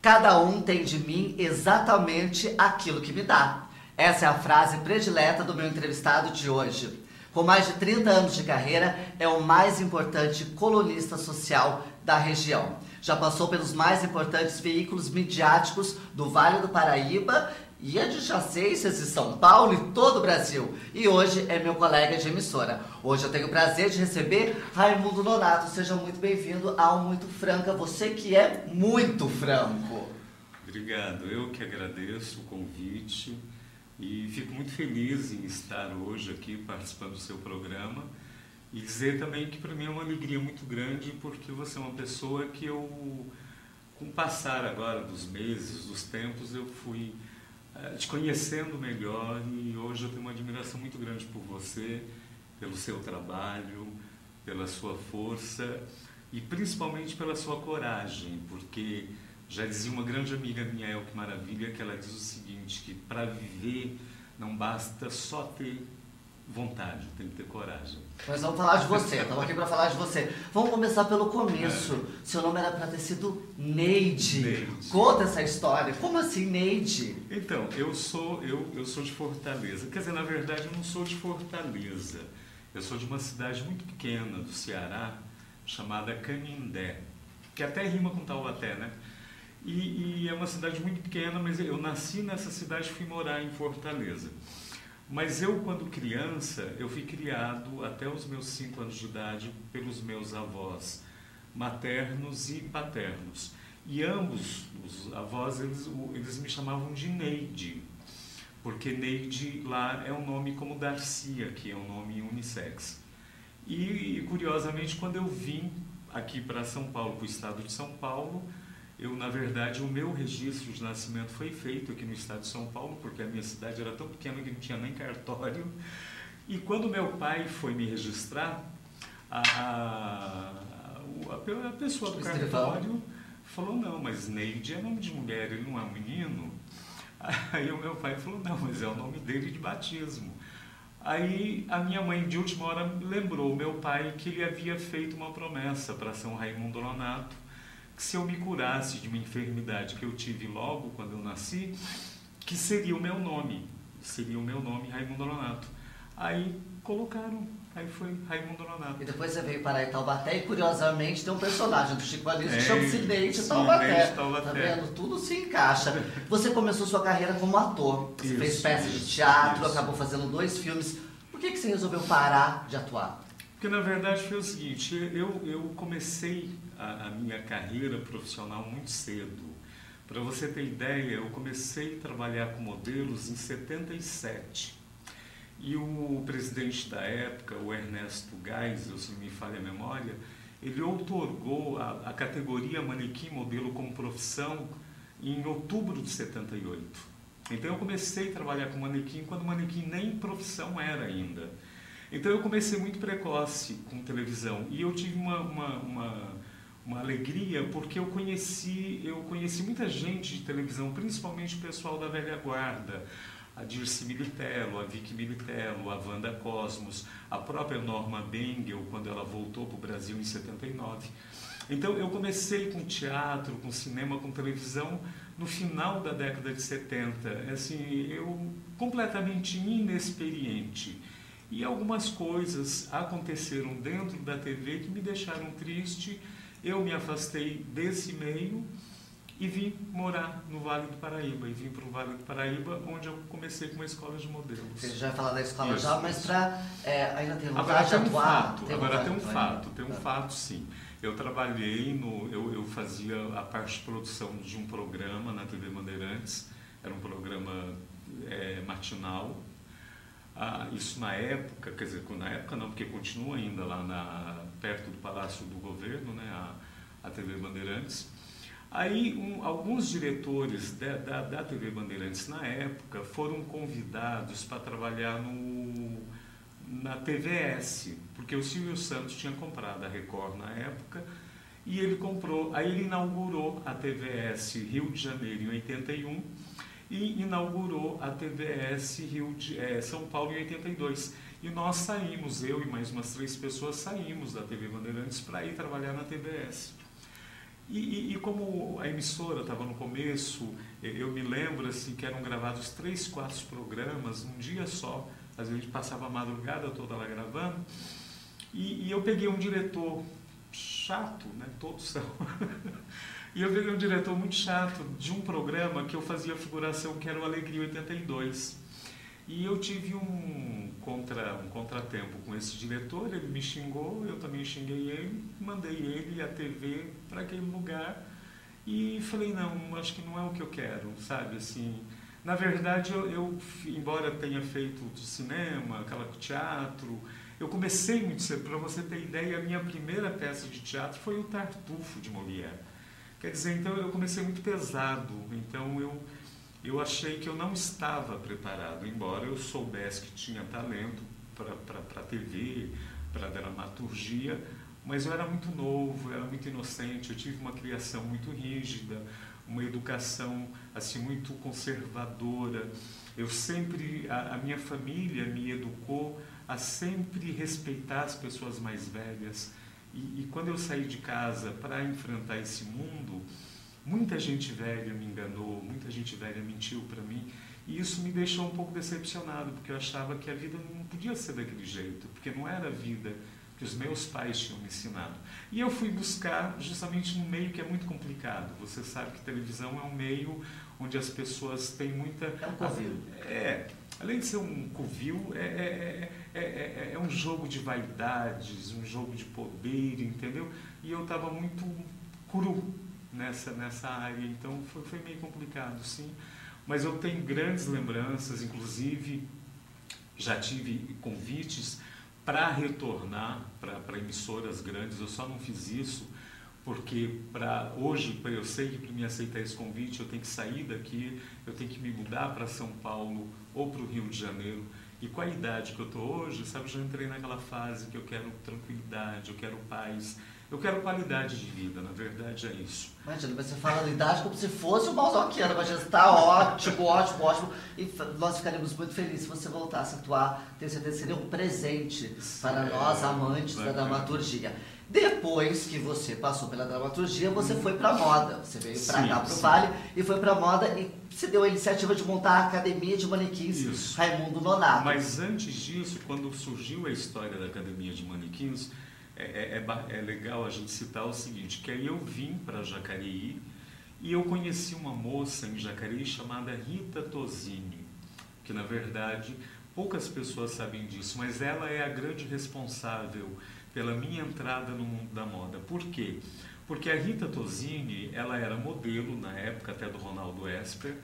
Cada um tem de mim exatamente aquilo que me dá. Essa é a frase predileta do meu entrevistado de hoje. Com mais de 30 anos de carreira, é o mais importante colunista social da região. Já passou pelos mais importantes veículos midiáticos do Vale do Paraíba e adjacências de São Paulo e todo o Brasil. E hoje é meu colega de emissora. Hoje eu tenho o prazer de receber Raimundo Nonato. Seja muito bem-vindo ao Muito Franca, você que é muito franco. Obrigado, eu que agradeço o convite e fico muito feliz em estar hoje aqui participando do seu programa e dizer também que para mim é uma alegria muito grande porque você é uma pessoa que eu, com o passar agora dos meses, dos tempos, eu fui te conhecendo melhor e hoje eu tenho uma admiração muito grande por você, pelo seu trabalho, pela sua força e principalmente pela sua coragem, porque já dizia uma grande amiga minha, Elke Maravilha, que ela diz o seguinte, que para viver não basta só ter vontade, tem que ter coragem. Mas vamos falar de você, estamos aqui para falar de você. Vamos começar pelo começo. Seu nome era para ter sido Neide. Neide. Conta essa história. Como assim, Neide? Então, eu sou de Fortaleza. Quer dizer, na verdade, eu não sou de Fortaleza. Eu sou de uma cidade muito pequena do Ceará, chamada Canindé, que até rima com Taubaté, né? E é uma cidade muito pequena, mas eu nasci nessa cidade e fui morar em Fortaleza. Mas eu, quando criança, eu fui criado até os meus 5 anos de idade pelos meus avós maternos e paternos. E ambos, os avós, eles me chamavam de Neide, porque Neide lá é um nome como Darcia, que é um nome unissex. E curiosamente, quando eu vim aqui para São Paulo, para o estado de São Paulo, na verdade, o meu registro de nascimento foi feito aqui no estado de São Paulo, porque a minha cidade era tão pequena que não tinha nem cartório. E quando meu pai foi me registrar, a pessoa do cartório falou, não, mas Neide é nome de mulher, ele não é um menino. Aí o meu pai falou, não, mas é o nome dele de batismo. Aí a minha mãe, de última hora, lembrou o meu pai que ele havia feito uma promessa para São Raimundo Nonato, que se eu me curasse de uma enfermidade que eu tive logo quando eu nasci, que seria o meu nome, Raimundo Nonato. Aí colocaram, aí foi Raimundo Nonato. E depois você veio parar em Taubaté e, curiosamente, tem um personagem do Chico Anísio que chama-se Neide Taubaté. Tá vendo? Tudo se encaixa. Você começou sua carreira como ator. Você fez peças de teatro, acabou fazendo 2 filmes. Por que você resolveu parar de atuar? Porque, na verdade, foi o seguinte, eu comecei a minha carreira profissional muito cedo. Para você ter ideia, eu comecei a trabalhar com modelos em 77. E o presidente da época, o Ernesto Geisel, se não me falha a memória, ele outorgou a categoria manequim modelo como profissão em outubro de 78. Então eu comecei a trabalhar com manequim quando manequim nem profissão era ainda. Então eu comecei muito precoce com televisão e eu tive uma alegria porque eu conheci muita gente de televisão, principalmente o pessoal da velha guarda, a Dirce Militello, a Vicky Militello, a Wanda Cosmos, a própria Norma Bengel, quando ela voltou para o Brasil em 79. Então eu comecei com teatro, com cinema, com televisão no final da década de 70. Assim, eu completamente inexperiente. E algumas coisas aconteceram dentro da TV que me deixaram triste. Eu me afastei desse meio e vim morar no Vale do Paraíba. E vim para o Vale do Paraíba, onde eu comecei com uma escola de modelos. Você já vai falar da escola já, mas para ainda tem vontade de atuar? Agora tem um fato, sim. Eu trabalhei eu fazia a parte de produção de um programa na TV Bandeirantes. Era um programa matinal. Isso na época, quer dizer, na época não, porque continua ainda lá perto do Palácio do Governo, né, a TV Bandeirantes. Aí alguns diretores da TV Bandeirantes na época foram convidados para trabalhar na TVS, porque o Silvio Santos tinha comprado a Record na época e ele comprou, aí ele inaugurou a TVS Rio de Janeiro em 81 e inaugurou a TVS São Paulo em 82. E nós saímos, eu e mais umas 3 pessoas saímos da TV Bandeirantes para ir trabalhar na TVS. E como a emissora estava no começo, eu me lembro assim, que eram gravados 3, 4 programas, um dia só. Às vezes a gente passava a madrugada toda lá gravando. E eu peguei um diretor chato, né? Todos são. E eu peguei um diretor muito chato de um programa que eu fazia figuração, que era o Alegria 82. E eu tive um contratempo com esse diretor, ele me xingou, eu também xinguei ele, mandei ele e a TV para aquele lugar e falei, não, acho que não é o que eu quero, sabe, assim. Na verdade, embora tenha feito cinema, aquela teatro, eu comecei muito cedo, para você ter ideia, a minha primeira peça de teatro foi o Tartufo de Molière. Quer dizer, então eu comecei muito pesado, então eu achei que eu não estava preparado, embora eu soubesse que tinha talento para TV, para dramaturgia, mas eu era muito novo, eu era muito inocente, eu tive uma criação muito rígida, uma educação assim muito conservadora. Eu sempre, a minha família me educou a sempre respeitar as pessoas mais velhas. E quando eu saí de casa para enfrentar esse mundo, muita gente velha me enganou, muita gente velha mentiu para mim, e isso me deixou um pouco decepcionado, porque eu achava que a vida não podia ser daquele jeito, porque não era a vida que os meus pais tinham me ensinado. E eu fui buscar justamente num meio que é muito complicado. Você sabe que televisão é um meio onde as pessoas têm muita... É um covil. Além de ser um covil, é um jogo de vaidades, um jogo de poder, entendeu? E eu estava muito cru nessa área, então foi meio complicado, sim. Mas eu tenho grandes lembranças, inclusive já tive convites para retornar para emissoras grandes. Eu só não fiz isso porque hoje eu sei que para me aceitar esse convite eu tenho que sair daqui, eu tenho que me mudar para São Paulo ou para o Rio de Janeiro. E com a idade que eu estou hoje, sabe, já entrei naquela fase que eu quero tranquilidade, eu quero paz, eu quero qualidade de vida, na verdade é isso. Imagina, mas você fala da idade como se fosse o Balzaquiano, mas já está ótimo, ótimo, ótimo. E nós ficaríamos muito felizes se você voltasse a atuar. Tenho certeza que seria um presente para nós, amantes da dramaturgia. Depois que você passou pela dramaturgia, você foi para a moda. Você veio para cá, para o Vale, e foi para a moda e se deu a iniciativa de montar a Academia de Manequins Raimundo Nonato. Mas antes disso, quando surgiu a história da Academia de Manequins, é legal a gente citar o seguinte, que aí eu vim para Jacareí e eu conheci uma moça em Jacareí chamada Rita Tosini, que na verdade poucas pessoas sabem disso, mas ela é a grande responsável pela minha entrada no mundo da moda. Por quê? Porque a Rita Tosini, ela era modelo na época até do Ronaldo Esper,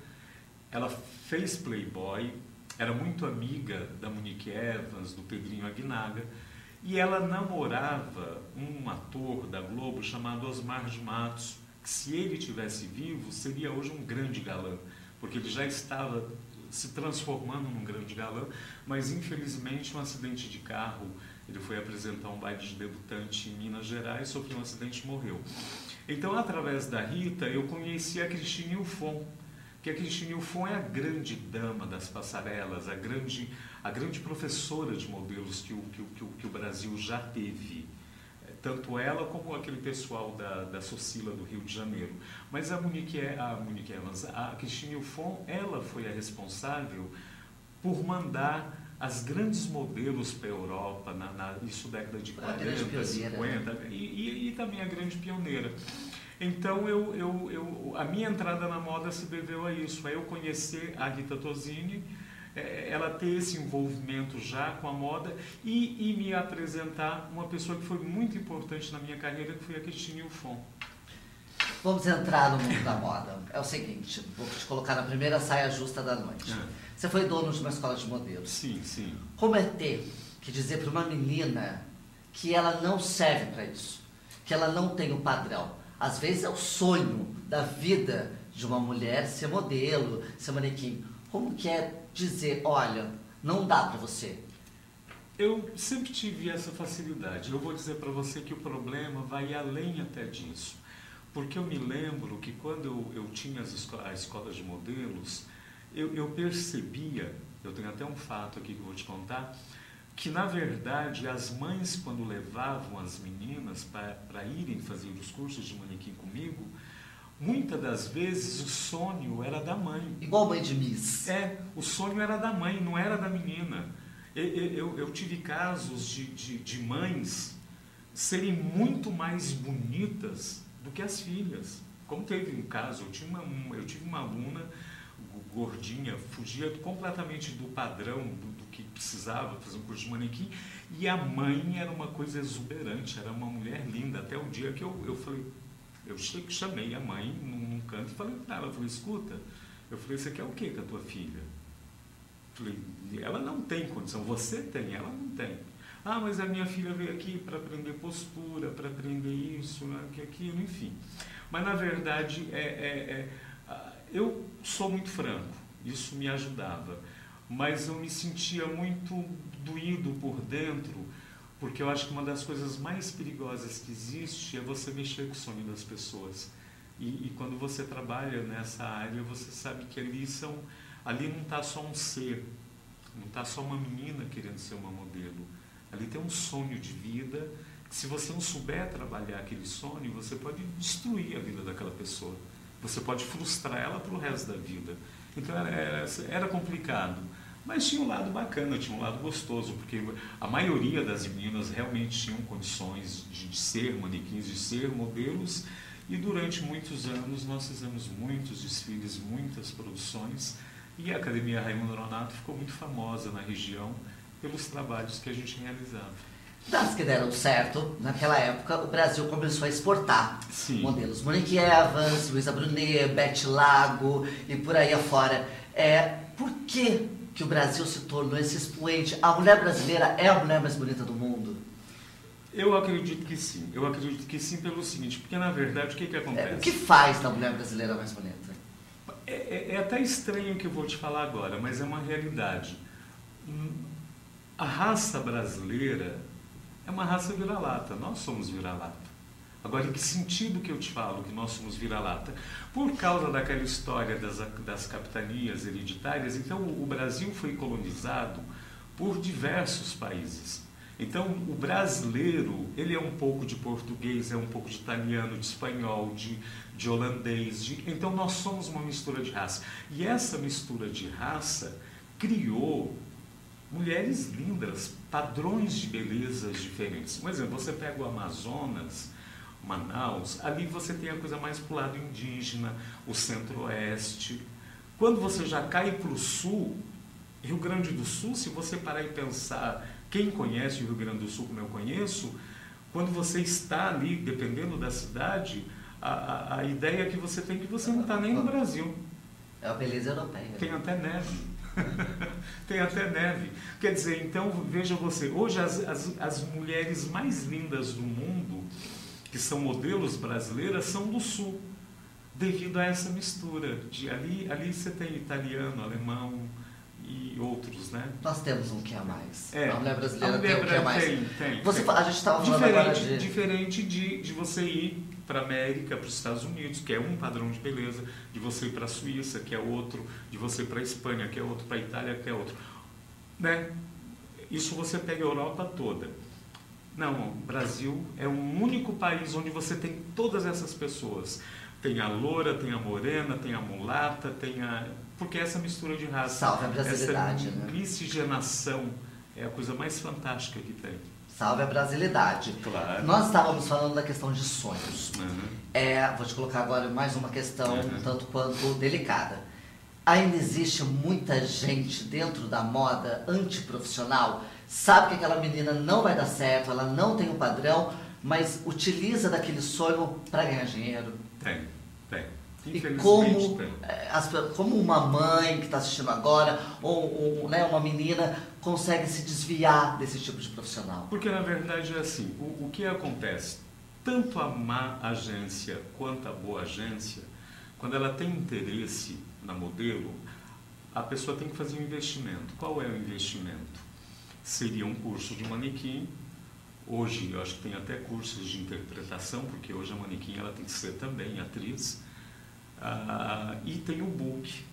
ela fez Playboy, era muito amiga da Monique Evans, do Pedrinho Aguinaga, e ela namorava um ator da Globo chamado Osmar de Matos, que se ele tivesse vivo, seria hoje um grande galã, porque ele já estava se transformando num grande galã, mas infelizmente um acidente de carro, ele foi apresentar um baile de debutante em Minas Gerais, sofreu um acidente e morreu. Então, através da Rita, eu conheci a Cristine Ilfon, que a Cristine Ilfon é a grande dama das passarelas, a grande professora de modelos que o Brasil já teve. Tanto ela como aquele pessoal da Socila do Rio de Janeiro. Mas a Monique Evans, a Cristine Ilfon, ela foi a responsável por mandar as grandes modelos para a Europa, isso década de 40, 50, e também a grande pioneira. Então, a minha entrada na moda se deveu a isso, a eu conhecer a Rita Tosini, ela ter esse envolvimento já com a moda e me apresentar uma pessoa que foi muito importante na minha carreira, que foi a Cristine Ilfon. Vamos entrar no mundo da moda. É o seguinte, vou te colocar na primeira saia justa da noite. Você foi dono de uma escola de modelos. Sim, sim. Como é ter que dizer para uma menina que ela não serve para isso, que ela não tem o padrão? Às vezes é o sonho da vida de uma mulher ser modelo, ser manequim. Como que é dizer, olha, não dá para você? Eu sempre tive essa facilidade. Eu vou dizer para você que o problema vai além até disso. Porque eu me lembro que quando eu tinha a escola de modelos, eu percebia, eu tenho até um fato aqui que eu vou te contar, que, na verdade, as mães, quando levavam as meninas para irem fazer os cursos de manequim comigo, muitas das vezes o sonho era da mãe. Igual mãe de Miss. O sonho era da mãe, não era da menina. Eu tive casos de mães serem muito mais bonitas do que as filhas. Como teve um caso, eu tive uma aluna gordinha, fugia completamente do padrão do que precisava fazer um curso de manequim, e a mãe era uma coisa exuberante, era uma mulher linda, até o dia que eu falei, eu chamei a mãe num canto e falei para ela, escuta, eu falei, você quer o que com a tua filha? Falei, ela não tem condição, você tem, ela não tem. Ah, mas a minha filha veio aqui para aprender postura, para aprender isso, aquilo, enfim. Mas, na verdade, eu sou muito franco, isso me ajudava. Mas eu me sentia muito doído por dentro, porque eu acho que uma das coisas mais perigosas que existe é você mexer com o sonho das pessoas. E quando você trabalha nessa área, você sabe que ali não está só um ser, não está só uma menina querendo ser uma modelo. Ali tem um sonho de vida, que se você não souber trabalhar aquele sonho, você pode destruir a vida daquela pessoa. Você pode frustrar ela para o resto da vida. Então era complicado. Mas tinha um lado bacana, tinha um lado gostoso, porque a maioria das meninas realmente tinham condições de ser manequins, de ser modelos, e durante muitos anos nós fizemos muitos desfiles, muitas produções, e a Academia Raimundo Nonato ficou muito famosa na região pelos trabalhos que a gente realizava. Das que deram certo, naquela época o Brasil começou a exportar modelos. Monique Evans, Luísa Brunet, Beth Lago e por aí afora. Por que o Brasil se tornou esse expoente? A mulher brasileira é a mulher mais bonita do mundo? Eu acredito que sim. Eu acredito que sim pelo seguinte, porque na verdade o que acontece? O que faz da mulher brasileira mais bonita? É até estranho o que eu vou te falar agora, mas é uma realidade. A raça brasileira é uma raça vira-lata, nós somos vira-lata. Agora, em que sentido que eu te falo que nós somos vira-lata? Por causa daquela história das capitanias hereditárias, então o Brasil foi colonizado por diversos países. Então, o brasileiro, ele é um pouco de português, é um pouco de italiano, de espanhol, de holandês. Então, nós somos uma mistura de raça. E essa mistura de raça criou mulheres lindas, padrões de belezas diferentes. Por exemplo, você pega o Amazonas, Manaus, ali você tem a coisa mais para o lado indígena, o centro-oeste. Quando você já cai para o sul, Rio Grande do Sul, se você parar e pensar, quem conhece o Rio Grande do Sul como eu conheço, quando você está ali, dependendo da cidade, a ideia que você tem é que você não está nem no Brasil. É a beleza europeia. Tem até neve. Tem até neve. Quer dizer, então, veja você, hoje as mulheres mais lindas do mundo, que são modelos brasileiras, são do Sul, devido a essa mistura. Ali você tem italiano, alemão e outros, né? Nós temos um que é a mais. A mulher brasileira tem um que é a mais. Tem. A gente estava falando agora de... Diferente de você ir para a América, para os Estados Unidos, que é um padrão de beleza, de você ir para a Suíça, que é outro, de você ir para a Espanha, que é outro, para a Itália, que é outro. Né? Isso você pega a Europa toda. Não, o Brasil é um único país onde você tem todas essas pessoas. Tem a loura, tem a morena, tem a mulata, porque essa mistura de raça, salve a brasilidade, essa miscigenação é a coisa mais fantástica que tem. Salve a brasilidade. Claro. Nós estávamos falando da questão de sonhos. Vou te colocar agora mais uma questão um tanto quanto delicada. Ainda existe muita gente dentro da moda antiprofissional, sabe que aquela menina não vai dar certo, ela não tem um padrão, mas utiliza daquele sonho para ganhar dinheiro. Tem. E como uma mãe que está assistindo agora, ou uma menina, consegue se desviar desse tipo de profissional? Porque, na verdade, é assim, o que acontece? Tanto a má agência quanto a boa agência, quando ela tem interesse na modelo, a pessoa tem que fazer um investimento. Qual é o investimento? Seria um curso de manequim. Hoje, eu acho que tem até cursos de interpretação, porque hoje a manequim ela tem que ser também atriz. E tem o book,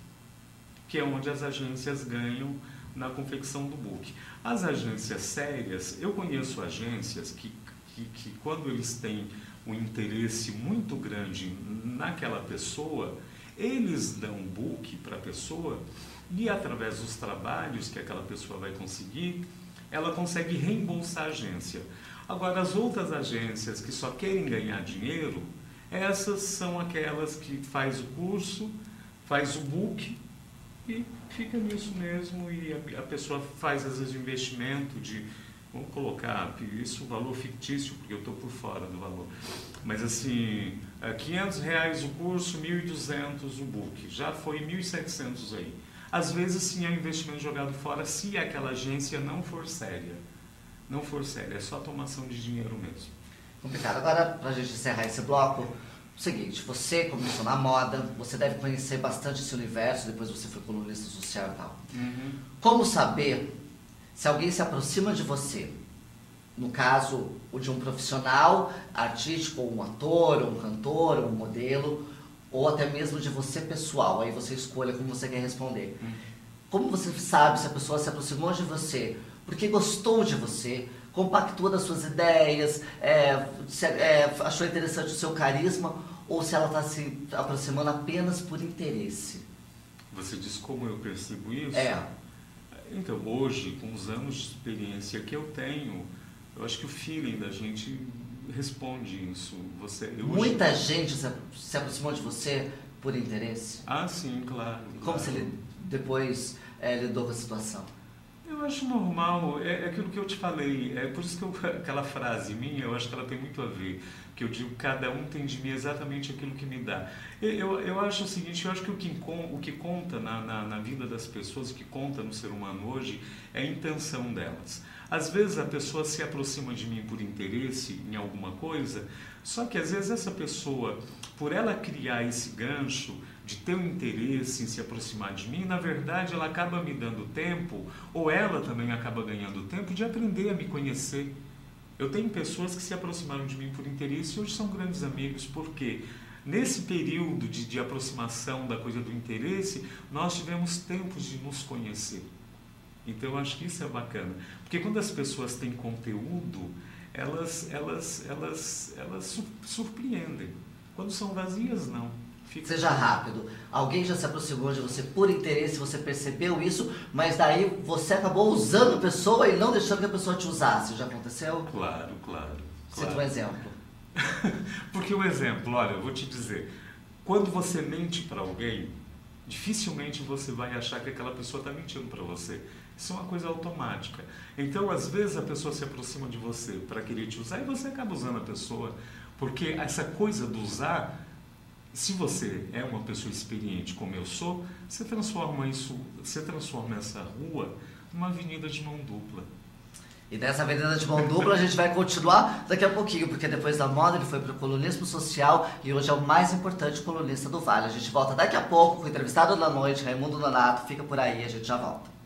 que é onde as agências ganham na confecção do book. As agências sérias, eu conheço agências que quando eles têm um interesse muito grande naquela pessoa, eles dão um book para a pessoa e, através dos trabalhos que aquela pessoa vai conseguir, ela consegue reembolsar a agência. Agora, as outras agências que só querem ganhar dinheiro, essas são aquelas que faz o curso, faz o book e fica nisso mesmo, e a pessoa faz, às vezes, investimento de, vamos colocar, isso valor fictício, porque eu estou por fora do valor, mas assim, R$500 o curso, R$1.200 o book, já foi R$1.700 aí. Às vezes, sim, é um investimento jogado fora se aquela agência não for séria. Não for séria, é só tomação de dinheiro mesmo. Complicado. Agora, para a gente encerrar esse bloco, o seguinte, você começou na moda, você deve conhecer bastante esse universo, depois você foi colunista social e tal. Uhum. Como saber se alguém se aproxima de você, no caso, o de um profissional artístico, ou um ator, ou um cantor, ou um modelo, ou até mesmo de você pessoal, aí você escolha como você quer responder. Como você sabe se a pessoa se aproximou de você porque gostou de você, compactua das suas ideias, achou interessante o seu carisma, ou se ela está se aproximando apenas por interesse? Você diz como eu percebo isso? Então, hoje, com os anos de experiência que eu tenho, eu acho que o feeling da gente responde isso. Muita gente se aproximou de você por interesse? Ah, sim, claro. Como você depois lidou com a situação? Eu acho normal, é aquilo que eu te falei, é por isso que aquela frase minha, eu acho que ela tem muito a ver, que eu digo, cada um tem de mim exatamente aquilo que me dá. Eu acho o seguinte, eu acho que o que conta na vida das pessoas, o que conta no ser humano hoje, é a intenção delas. Às vezes a pessoa se aproxima de mim por interesse em alguma coisa, só que às vezes essa pessoa, por ela criar esse gancho de ter um interesse em se aproximar de mim, na verdade ela acaba me dando tempo, ou ela também acaba ganhando tempo de aprender a me conhecer. Eu tenho pessoas que se aproximaram de mim por interesse e hoje são grandes amigos, porque nesse período de aproximação da coisa do interesse, nós tivemos tempo de nos conhecer. Então eu acho que isso é bacana, porque quando as pessoas têm conteúdo, elas surpreendem. Quando são vazias, não. Seja rápido. Alguém já se aproximou de você por interesse, você percebeu isso, mas daí você acabou usando a pessoa e não deixando que a pessoa te usasse. Já aconteceu? Claro. Cita um exemplo. Porque um exemplo, olha, eu vou te dizer, quando você mente para alguém, dificilmente você vai achar que aquela pessoa está mentindo para você. Isso é uma coisa automática. Então, às vezes, a pessoa se aproxima de você para querer te usar e você acaba usando a pessoa. Porque essa coisa do usar, se você é uma pessoa experiente como eu sou, você transforma essa rua numa avenida de mão dupla. E dessa avenida de mão dupla a gente vai continuar daqui a pouquinho, porque depois da moda ele foi para o colunismo social e hoje é o mais importante colunista do Vale. A gente volta daqui a pouco com o entrevistado da noite, Raimundo Nonato. Fica por aí, a gente já volta.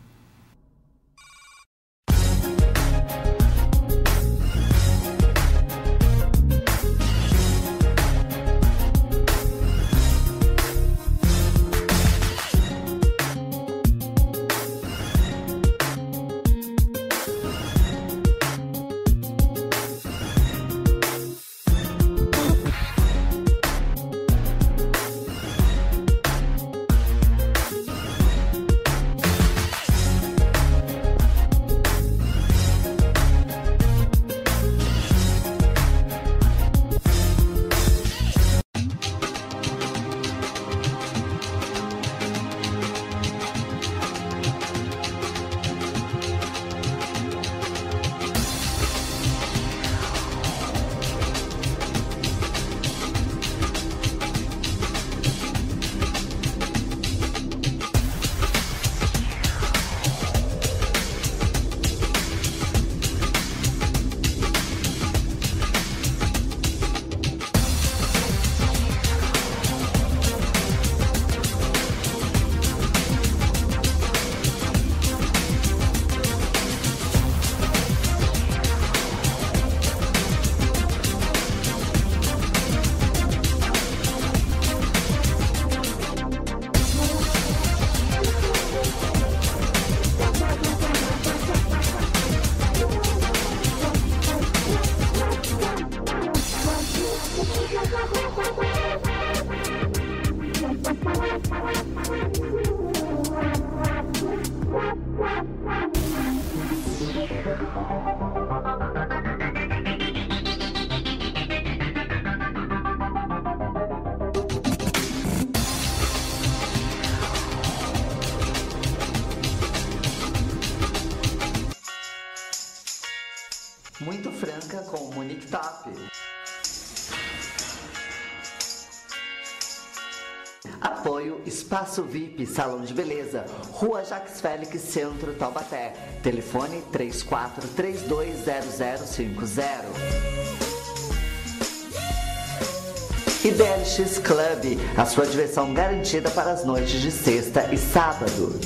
Muito Franca com Monique Top. Apoio Espaço VIP, Salão de Beleza, Rua Jacques Félix, Centro, Taubaté. Telefone 34320050. IDLX Club, a sua diversão garantida para as noites de sexta e sábado.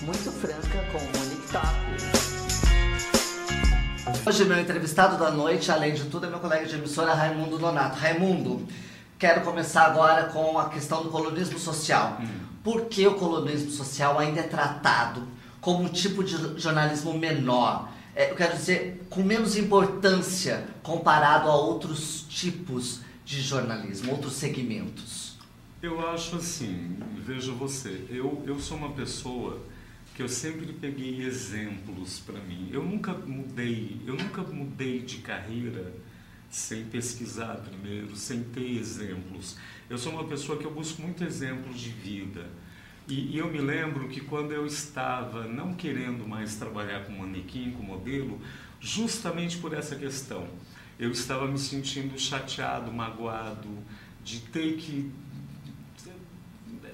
Muito Franca com Monique Top. Hoje meu entrevistado da noite, além de tudo, é meu colega de emissora Raimundo Nonato. Raimundo, quero começar agora com a questão do colunismo social. Por que o colunismo social ainda é tratado como um tipo de jornalismo menor? Eu quero dizer, com menos importância comparado a outros tipos de jornalismo, outros segmentos. Eu acho assim, veja você, eu sou uma pessoa que eu sempre peguei exemplos para mim. Eu nunca mudei de carreira sem pesquisar primeiro, sem ter exemplos. Eu sou uma pessoa que eu busco muito exemplos de vida. E eu me lembro que quando eu estava não querendo mais trabalhar com manequim, com modelo, justamente por essa questão, eu estava me sentindo chateado, magoado, de ter que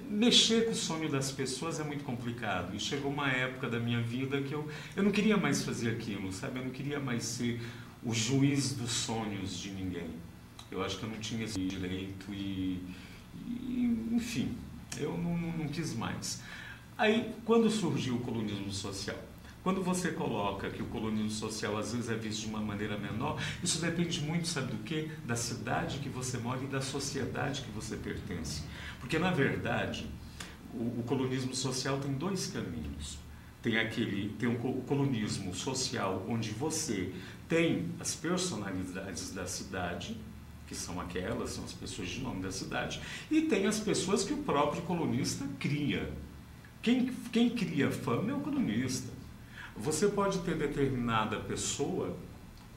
mexer com o sonho das pessoas é muito complicado. E chegou uma época da minha vida que eu não queria mais fazer aquilo, sabe? Eu não queria mais ser o juiz dos sonhos de ninguém. Eu acho que eu não tinha esse direito enfim, eu não quis mais. Aí, quando surgiu o colunismo social, quando você coloca que o colunismo social às vezes é visto de uma maneira menor, isso depende muito, sabe do quê? Da cidade que você mora e da sociedade que você pertence. Porque, na verdade, o colunismo social tem dois caminhos. Tem um colunismo social onde você tem as personalidades da cidade, que são as pessoas de nome da cidade, e tem as pessoas que o próprio colunista cria. Quem cria fama é o colunista. Você pode ter determinada pessoa,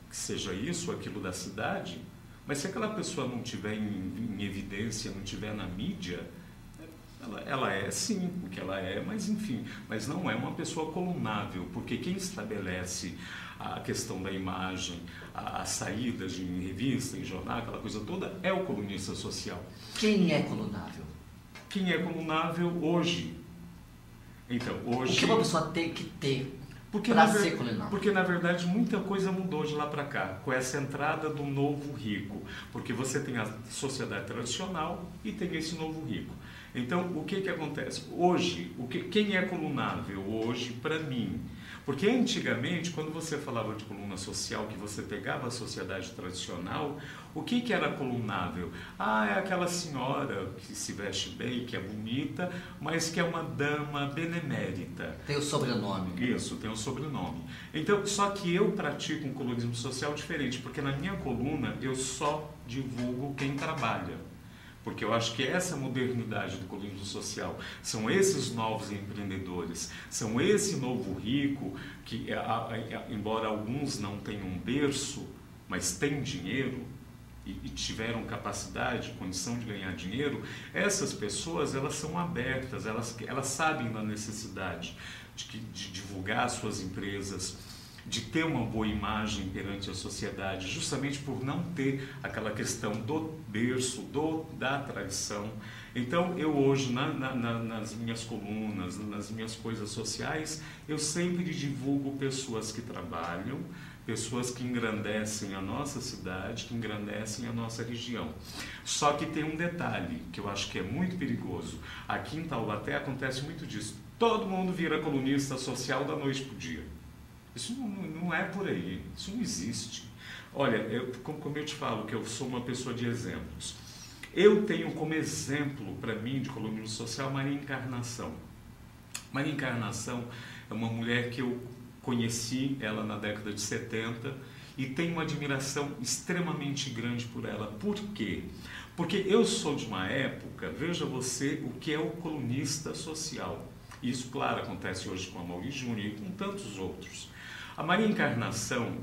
que seja isso ou aquilo da cidade, mas se aquela pessoa não estiver em evidência, não estiver na mídia, ela é sim o que ela é, mas enfim, mas não é uma pessoa colunável, porque quem estabelece a questão da imagem, as saídas em revista, em jornal, aquela coisa toda, é o colunista social. Quem é colunável? Quem é colunável hoje? Então, hoje... O que uma pessoa tem que ter para ser colunável? Porque, na verdade, muita coisa mudou de lá para cá, com essa entrada do novo rico. Porque você tem a sociedade tradicional e tem esse novo rico. Então, o que acontece? Hoje, quem é colunável hoje, para mim? Porque antigamente, quando você falava de coluna social, que você pegava a sociedade tradicional, o que era colunável? É aquela senhora que se veste bem, que é bonita, mas que é uma dama benemérita. Tem o sobrenome. Isso, tem o sobrenome. Então, só que eu pratico um colunismo social diferente, porque na minha coluna eu só divulgo quem trabalha. Porque eu acho que essa modernidade do colunismo social, são esses novos empreendedores, são esse novo rico que, embora alguns não tenham um berço, mas têm dinheiro e tiveram capacidade, condição de ganhar dinheiro, essas pessoas elas são abertas, elas sabem da necessidade de divulgar suas empresas, de ter uma boa imagem perante a sociedade, justamente por não ter aquela questão do berço, da tradição. Então, eu hoje, nas minhas colunas, nas minhas coisas sociais, eu sempre divulgo pessoas que trabalham, pessoas que engrandecem a nossa cidade, que engrandecem a nossa região. Só que tem um detalhe, que eu acho que é muito perigoso. Aqui em Taubaté acontece muito disso. Todo mundo vira colunista social da noite para o dia. Isso não é por aí, isso não existe. Olha, como eu te falo, que eu sou uma pessoa de exemplos. Eu tenho como exemplo, para mim, de colunismo social, Maria Encarnação. Maria Encarnação é uma mulher que eu conheci ela na década de 70 e tenho uma admiração extremamente grande por ela. Por quê? Porque eu sou de uma época, veja você, o que é o colunista social. Isso, claro, acontece hoje com a Mauri Júnior e com tantos outros. A Maria Encarnação,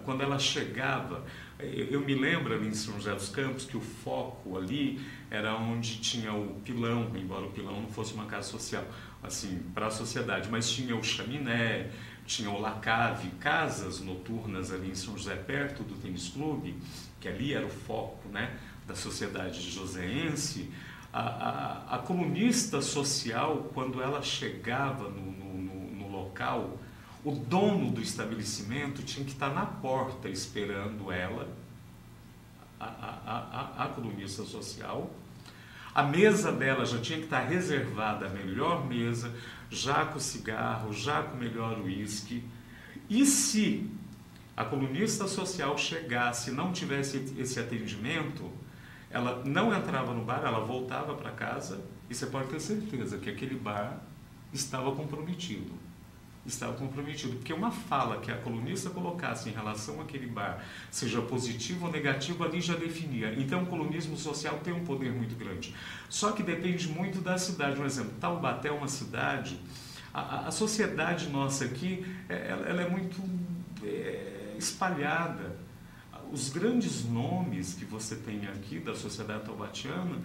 quando ela chegava, eu me lembro ali em São José dos Campos que o foco ali era onde tinha o pilão, embora o pilão não fosse uma casa social, assim, para a sociedade, mas tinha o chaminé, tinha o Lacave, casas noturnas ali em São José, perto do tênis clube, que ali era o foco, né, da sociedade joseense. A colunista social, quando ela chegava no local, o dono do estabelecimento tinha que estar na porta esperando ela, a colunista social. A mesa dela já tinha que estar reservada, a melhor mesa, já com cigarro, já com o melhor uísque. E se a colunista social chegasse e não tivesse esse atendimento, ela não entrava no bar, ela voltava para casa e você pode ter certeza que aquele bar estava comprometido. Estava comprometido, porque uma fala que a colunista colocasse em relação àquele bar, seja positivo ou negativo, ali já definia. Então o colunismo social tem um poder muito grande. Só que depende muito da cidade. Um exemplo, Taubaté é uma cidade, a sociedade nossa aqui, ela é muito espalhada. Os grandes nomes que você tem aqui da sociedade taubatiana,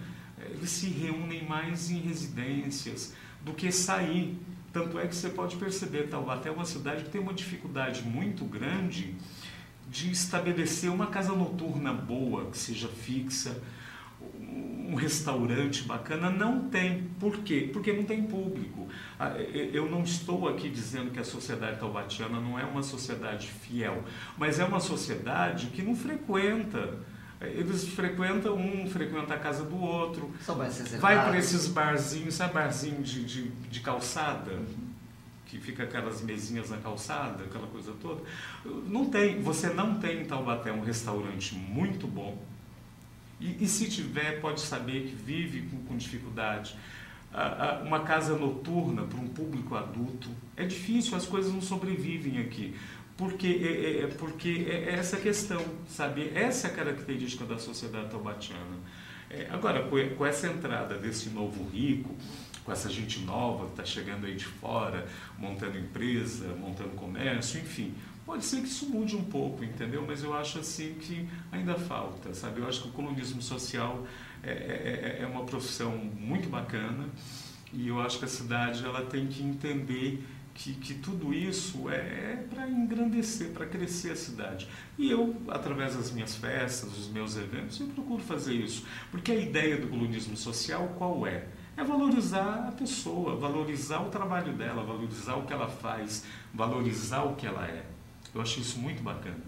eles se reúnem mais em residências do que sair. Tanto é que você pode perceber, Taubaté é uma cidade que tem uma dificuldade muito grande de estabelecer uma casa noturna boa, que seja fixa, um restaurante bacana. Não tem. Por quê? Porque não tem público. Eu não estou aqui dizendo que a sociedade taubatiana não é uma sociedade fiel, mas é uma sociedade que não frequenta. Eles frequentam frequenta a casa do outro, vai para esses barzinhos, sabe, barzinho de calçada, que fica aquelas mesinhas na calçada, aquela coisa toda. Você não tem em Taubaté um restaurante muito bom, e se tiver, pode saber que vive com dificuldade. Uma casa noturna para um público adulto, é difícil, as coisas não sobrevivem aqui. Porque é essa questão, sabe? Essa é a característica da sociedade taubatiana. Agora, com essa entrada desse novo rico, com essa gente nova que está chegando aí de fora, montando empresa, montando comércio, enfim, pode ser que isso mude um pouco, entendeu? Mas eu acho assim que ainda falta, sabe? Eu acho que o colunismo social é uma profissão muito bacana e eu acho que a cidade ela tem que entender que tudo isso é para engrandecer, para crescer a cidade. E eu, através das minhas festas, dos meus eventos, eu procuro fazer isso. Porque a ideia do colunismo social qual é? É valorizar a pessoa, valorizar o trabalho dela, valorizar o que ela faz, valorizar o que ela é. Eu acho isso muito bacana.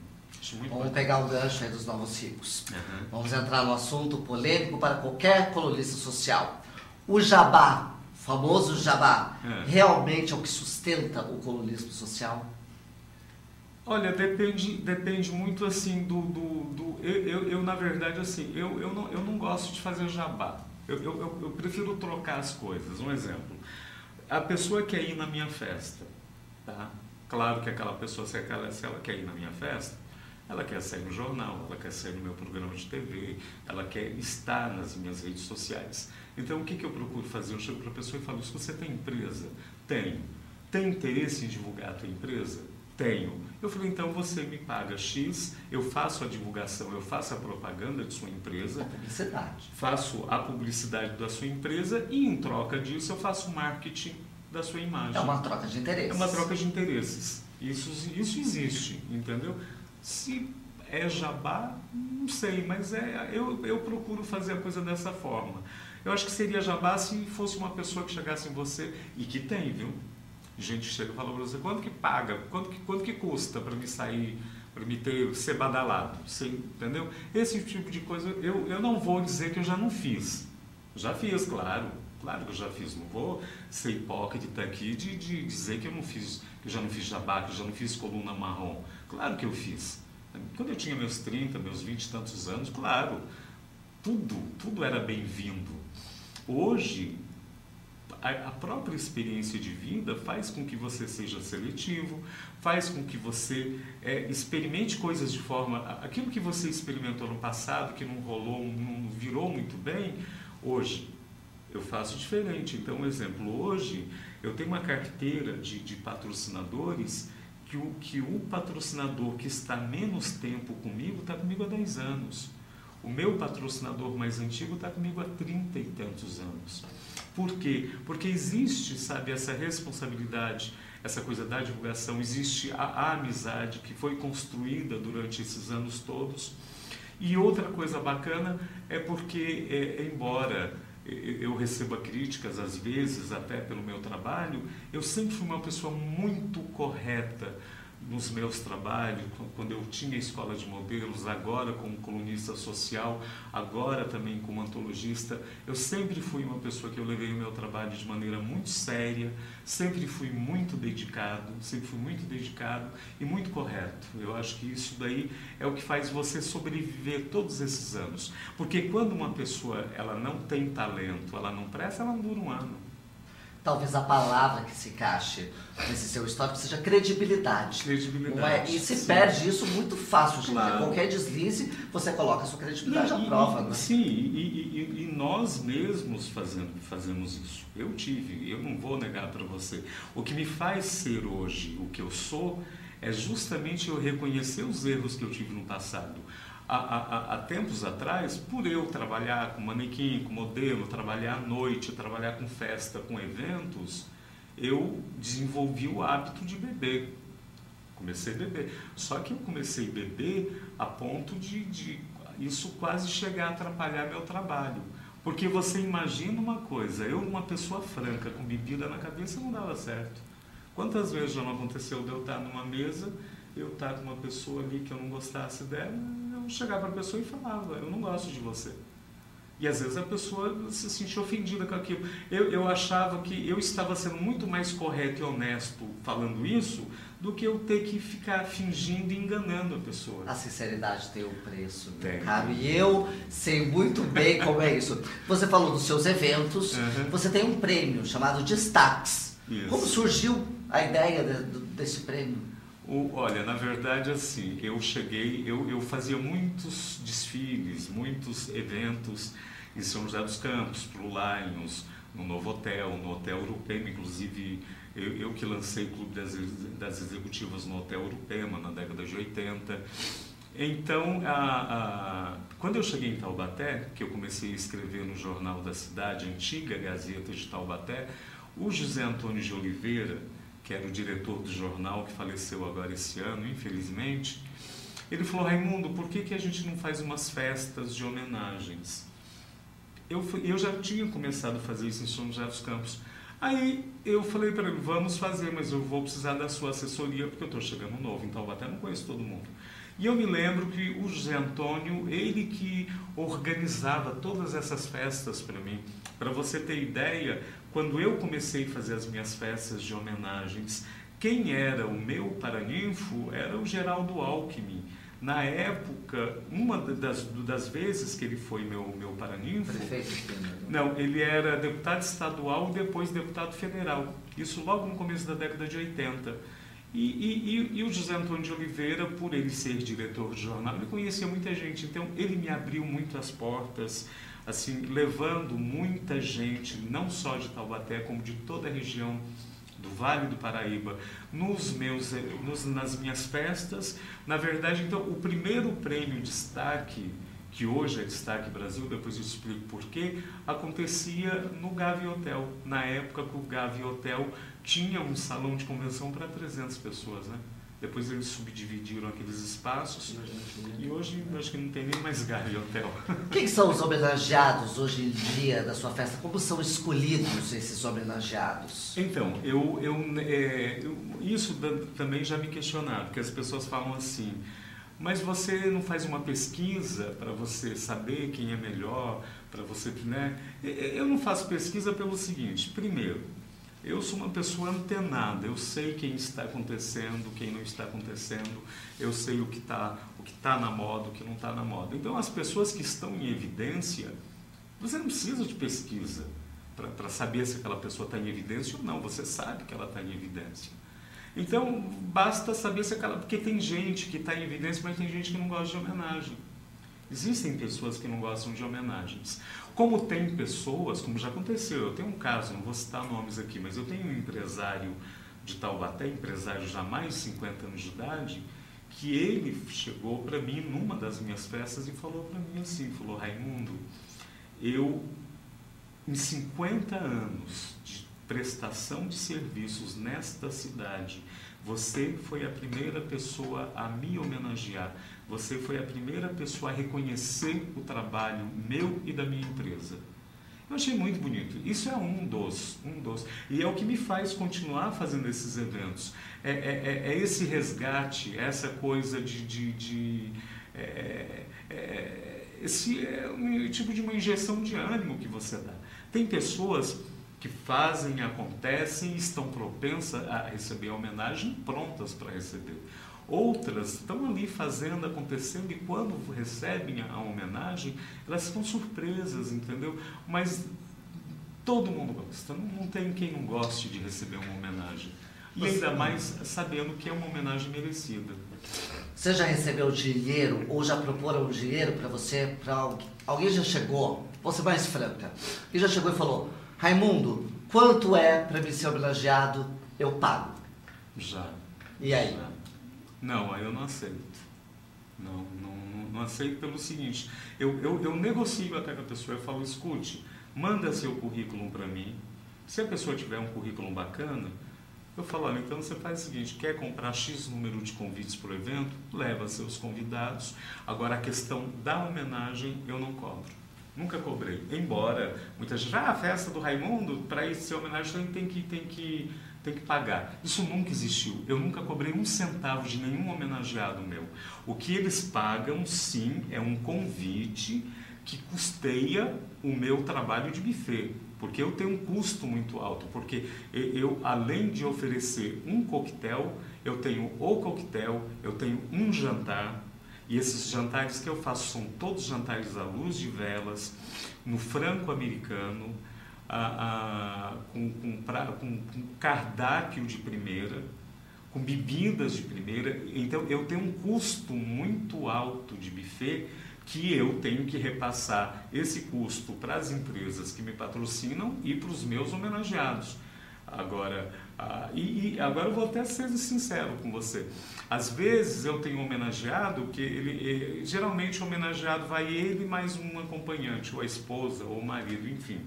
Vamos pegar o gancho aí dos novos ricos. Uhum. Vamos entrar no assunto polêmico para qualquer colunista social. O jabá, famoso jabá, realmente é o que sustenta o colunismo social? Olha, depende muito assim eu na verdade assim, eu não gosto de fazer jabá. Eu prefiro trocar as coisas. Um exemplo, a pessoa quer ir na minha festa, tá? Claro que aquela pessoa, se ela quer ir na minha festa, ela quer sair no jornal, ela quer sair no meu programa de TV, ela quer estar nas minhas redes sociais. Então, o que eu procuro fazer? Eu chego para a pessoa e falo, se você tem empresa? Tenho. Tem interesse em divulgar a tua empresa? Tenho. Eu falei, então você me paga X, eu faço a divulgação, eu faço a propaganda de sua empresa. A publicidade. Faço a publicidade da sua empresa e, em troca disso, eu faço o marketing da sua imagem. É uma troca de interesses. É uma troca de interesses. Isso existe, entendeu? Se é jabá, não sei, mas eu procuro fazer a coisa dessa forma. Eu acho que seria jabá se fosse uma pessoa que chegasse em você, e que tem, viu? Gente chega e fala para você, quanto que paga? Quanto que custa para me sair, para me ser badalado? Você, entendeu? Esse tipo de coisa, eu não vou dizer que eu já não fiz. Já fiz, claro. Claro que eu já fiz. Não vou ser hipócrita aqui de dizer que eu não fiz, que eu já não fiz jabá, que eu já não fiz coluna marrom. Claro que eu fiz. Quando eu tinha meus 30, meus 20 e tantos anos, claro, tudo era bem-vindo. Hoje, a própria experiência de vida faz com que você seja seletivo, faz com que você experimente coisas de forma... Aquilo que você experimentou no passado, que não rolou, não virou muito bem, hoje eu faço diferente. Então, um exemplo, hoje eu tenho uma carteira de patrocinadores que o patrocinador que está menos tempo comigo está comigo há 10 anos. O meu patrocinador mais antigo está comigo há 30 e tantos anos. Por quê? Porque existe, sabe, essa responsabilidade, essa coisa da divulgação, existe a amizade que foi construída durante esses anos todos. E outra coisa bacana é porque, embora eu receba críticas às vezes, até pelo meu trabalho, eu sempre fui uma pessoa muito correta nos meus trabalhos, quando eu tinha escola de modelos, agora como colunista social, agora também como antologista, eu sempre fui uma pessoa que eu levei o meu trabalho de maneira muito séria, sempre fui muito dedicado e muito correto. Eu acho que isso daí é o que faz você sobreviver todos esses anos. Porque quando uma pessoa ela não tem talento, ela não presta, ela não dura um ano. Talvez a palavra que se encaixe nesse seu histórico seja credibilidade. Credibilidade. E se perde isso muito fácil, gente. Claro. Qualquer deslize, você coloca a sua credibilidade à prova. Né? Sim, e nós mesmos fazemos isso. Eu não vou negar para você. O que me faz ser hoje o que eu sou é justamente eu reconhecer os erros que eu tive no passado. Há tempos atrás, por eu trabalhar com manequim, com modelo, trabalhar à noite, trabalhar com festa, com eventos, eu desenvolvi o hábito de beber. Comecei a beber. Só que eu comecei a beber a ponto de isso quase chegar a atrapalhar meu trabalho. Porque você imagina uma coisa, eu, uma pessoa franca, com bebida na cabeça, não dava certo. Quantas vezes já não aconteceu de eu estar numa mesa, eu estar com uma pessoa ali que eu não gostasse dela, eu chegava para a pessoa e falava, eu não gosto de você. E às vezes a pessoa se sentia ofendida com aquilo. Eu achava que eu estava sendo muito mais correto e honesto falando isso, do que eu ter que ficar fingindo e enganando a pessoa. A sinceridade tem um preço, tem. Caro, e eu sei muito bem como é isso. Você falou dos seus eventos, você tem um prêmio chamado Destaques. Isso. Como surgiu a ideia desse prêmio? Olha, na verdade, assim, eu fazia muitos desfiles, muitos eventos em São José dos Campos, para o Lions, no Novo Hotel, no Hotel Urupema, inclusive eu que lancei o Clube das Executivas no Hotel Urupema na década de 80. Então, quando eu cheguei em Taubaté, que eu comecei a escrever no Jornal da Cidade, a antiga Gazeta de Taubaté, o José Antônio de Oliveira, que era o diretor do jornal, que faleceu agora esse ano, infelizmente, ele falou, Raimundo, por que a gente não faz umas festas de homenagens? Eu já tinha começado a fazer isso em São José dos Campos. Aí eu falei para ele, vamos fazer, mas eu vou precisar da sua assessoria, porque eu estou chegando novo em Taubaté, não conheço todo mundo. E eu me lembro que o José Antônio, ele que organizava todas essas festas para mim. Para você ter ideia, quando eu comecei a fazer as minhas festas de homenagens, quem era o meu paraninfo era o Geraldo Alckmin. Na época, uma das vezes que ele foi meu paraninfo... Prefeito. Não, ele era deputado estadual e depois deputado federal. Isso logo no começo da década de 80. E o José Antônio de Oliveira, por ele ser diretor de jornal, ele conhecia muita gente. Então, ele me abriu muito as portas, assim, levando muita gente, não só de Taubaté, como de toda a região do Vale do Paraíba, nas minhas festas. Na verdade, então, o primeiro prêmio Destaque, que hoje é Destaque Brasil, depois eu explico porquê, acontecia no Gavi Hotel. Na época que o Gavi Hotel tinha um salão de convenção para 300 pessoas, né? Depois eles subdividiram aqueles espaços e hoje eu acho que não tem nem mais Gavi Hotel. Quem são os homenageados hoje em dia da sua festa? Como são escolhidos esses homenageados? Então, isso também já me questionaram, porque as pessoas falam assim, mas você não faz uma pesquisa para você saber quem é melhor, para você, né? Eu não faço pesquisa pelo seguinte, primeiro, eu sou uma pessoa antenada, eu sei quem está acontecendo, quem não está acontecendo, eu sei o que tá na moda, o que não está na moda. Então, as pessoas que estão em evidência, você não precisa de pesquisa. para saber se aquela pessoa está em evidência ou não. Você sabe que ela está em evidência. Então, basta saber se aquela... Porque tem gente que está em evidência, mas tem gente que não gosta de homenagem. Existem pessoas que não gostam de homenagens. Como tem pessoas, como já aconteceu, eu tenho um caso, não vou citar nomes aqui, mas eu tenho um empresário de Taubaté, empresário já mais de 50 anos de idade, que ele chegou para mim numa das minhas festas e falou para mim assim, falou: Raimundo, eu, em 50 anos de prestação de serviços nesta cidade, você foi a primeira pessoa a me homenagear, você foi a primeira pessoa a reconhecer o trabalho meu e da minha empresa. Eu achei muito bonito. Isso é um dos. E é o que me faz continuar fazendo esses eventos. É esse resgate, essa coisa esse é um tipo de uma injeção de ânimo que você dá. Tem pessoas que fazem, acontecem, estão propensas a receber a homenagem, prontas para receber. Outras estão ali fazendo, acontecendo, e quando recebem a homenagem, elas ficam surpresas, entendeu? Mas todo mundo gosta, não tem quem não goste de receber uma homenagem. E ainda mais sabendo que é uma homenagem merecida. Você já recebeu dinheiro ou já proporam dinheiro para você? Alguém já chegou, vou ser mais franca, e já chegou e falou: Raimundo, quanto é para mim ser homenageado? Eu pago. Já. E aí? Já. Não, aí eu não aceito. Não aceito pelo seguinte, eu negocio até com a pessoa, eu falo: escute, manda seu currículo para mim. Se a pessoa tiver um currículo bacana, eu falo: olha, então você faz o seguinte, quer comprar X número de convites para o evento? Leva seus convidados. Agora, a questão da homenagem eu não cobro. Nunca cobrei. Embora muita gente, a festa do Raimundo, para ir ser homenagem tem que pagar. Isso nunca existiu. Eu nunca cobrei um centavo de nenhum homenageado meu. O que eles pagam, sim, é um convite que custeia o meu trabalho de buffet. Porque eu tenho um custo muito alto. Porque eu, além de oferecer um coquetel, eu tenho o coquetel, eu tenho um jantar. E esses jantares que eu faço são todos jantares à luz de velas, no franco-americano, com cardápio de primeira, com bebidas de primeira. Então eu tenho um custo muito alto de buffet que eu tenho que repassar esse custo para as empresas que me patrocinam e para os meus homenageados. Agora, agora eu vou até ser sincero com você. Às vezes eu tenho um homenageado que geralmente o homenageado vai ele mais um acompanhante, ou a esposa, ou o marido, enfim.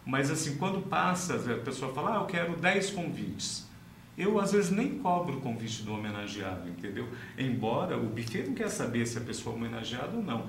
Mas assim, quando passa, a pessoa fala: eu quero 10 convites. Eu às vezes nem cobro o convite do homenageado, entendeu? Embora o buffet não quer saber se a pessoa é homenageada ou não.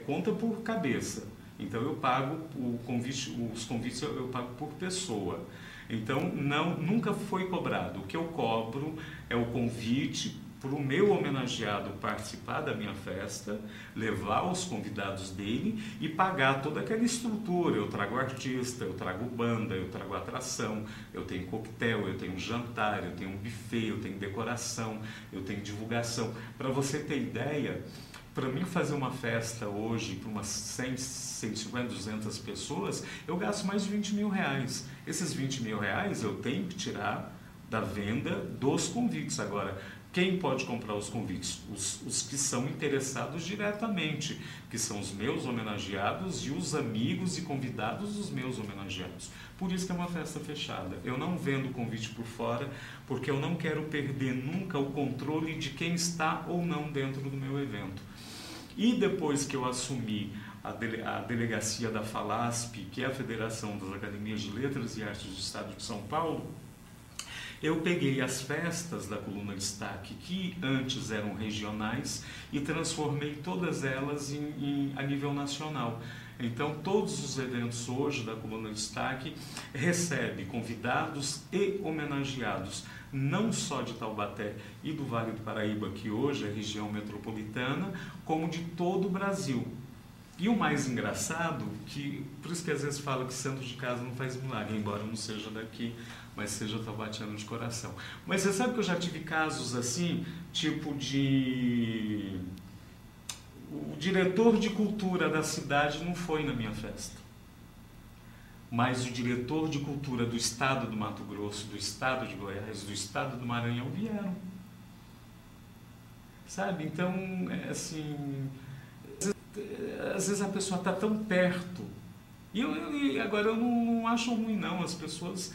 Conta por cabeça. Então eu pago os convites eu pago por pessoa. Então, nunca foi cobrado. O que eu cobro é o convite para o meu homenageado participar da minha festa, levar os convidados dele e pagar toda aquela estrutura. Eu trago artista, eu trago banda, eu trago atração, eu tenho coquetel, eu tenho jantar, eu tenho um buffet, eu tenho decoração, eu tenho divulgação. Para você ter ideia, para mim fazer uma festa hoje para umas 100, 150, 200 pessoas, eu gasto mais de 20 mil reais. Esses 20 mil reais eu tenho que tirar da venda dos convites. Agora, quem pode comprar os convites? Os que são interessados diretamente, que são os meus homenageados e os amigos e convidados dos meus homenageados. Por isso que é uma festa fechada. Eu não vendo convite por fora, porque eu não quero perder nunca o controle de quem está ou não dentro do meu evento. E depois que eu assumi a delegacia da FALASP, que é a Federação das Academias de Letras e Artes do Estado de São Paulo, eu peguei as festas da Coluna Destaque, que antes eram regionais, e transformei todas elas a nível nacional. Então, todos os eventos hoje da Coluna Destaque recebem convidados e homenageados, não só de Taubaté e do Vale do Paraíba, que hoje é região metropolitana, como de todo o Brasil. E o mais engraçado, por isso que às vezes fala que santo de casa não faz milagre, embora não seja daqui, mas seja taubatiano de coração. Mas você sabe que eu já tive casos assim, tipo o diretor de cultura da cidade não foi na minha festa. mas o diretor de cultura do estado do Mato Grosso, do estado de Goiás, do estado do Maranhão vieram. Sabe? Então, assim, às vezes a pessoa está tão perto. E agora eu não acho ruim, não. As pessoas,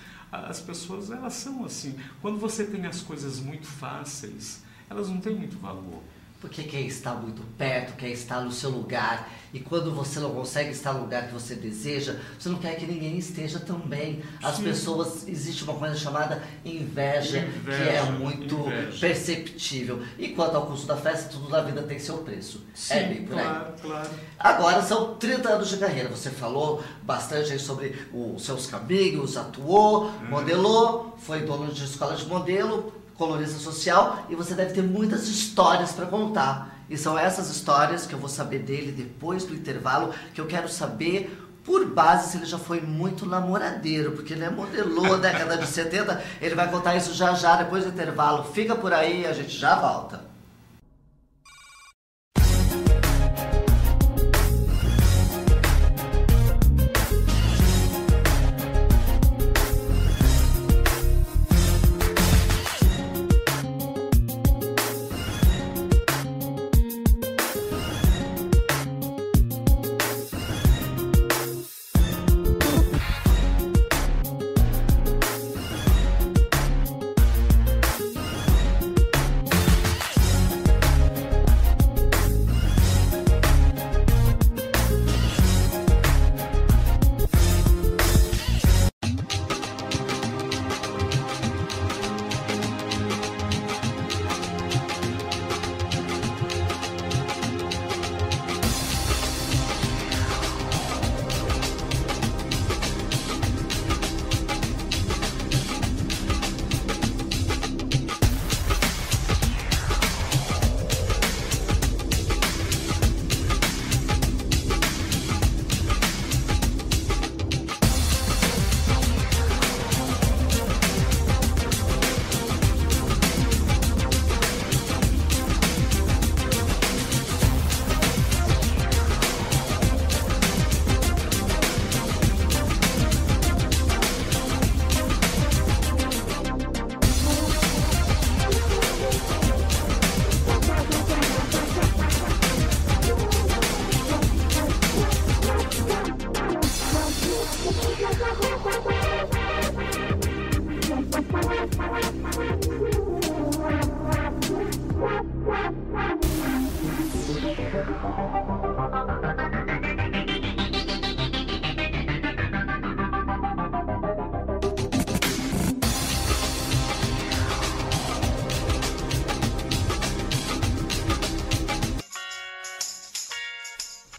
elas são assim. Quando você tem as coisas muito fáceis, elas não têm muito valor. Porque quer estar muito perto, quer estar no seu lugar. E quando você não consegue estar no lugar que você deseja, você não quer que ninguém esteja também. As pessoas, existe uma coisa chamada inveja, que é muito perceptível. E quanto ao custo da festa, tudo na vida tem seu preço. Sim, é bem por aí. Claro. Agora são 30 anos de carreira. Você falou bastante aí sobre os seus caminhos, atuou, modelou, foi dono de escola de modelo, colorista social, e você deve ter muitas histórias para contar. E são essas histórias que eu vou saber dele depois do intervalo, que eu quero saber por base se ele já foi muito namoradeiro, porque ele modelou na década de 70, ele vai contar isso já já depois do intervalo. Fica por aí, a gente já volta.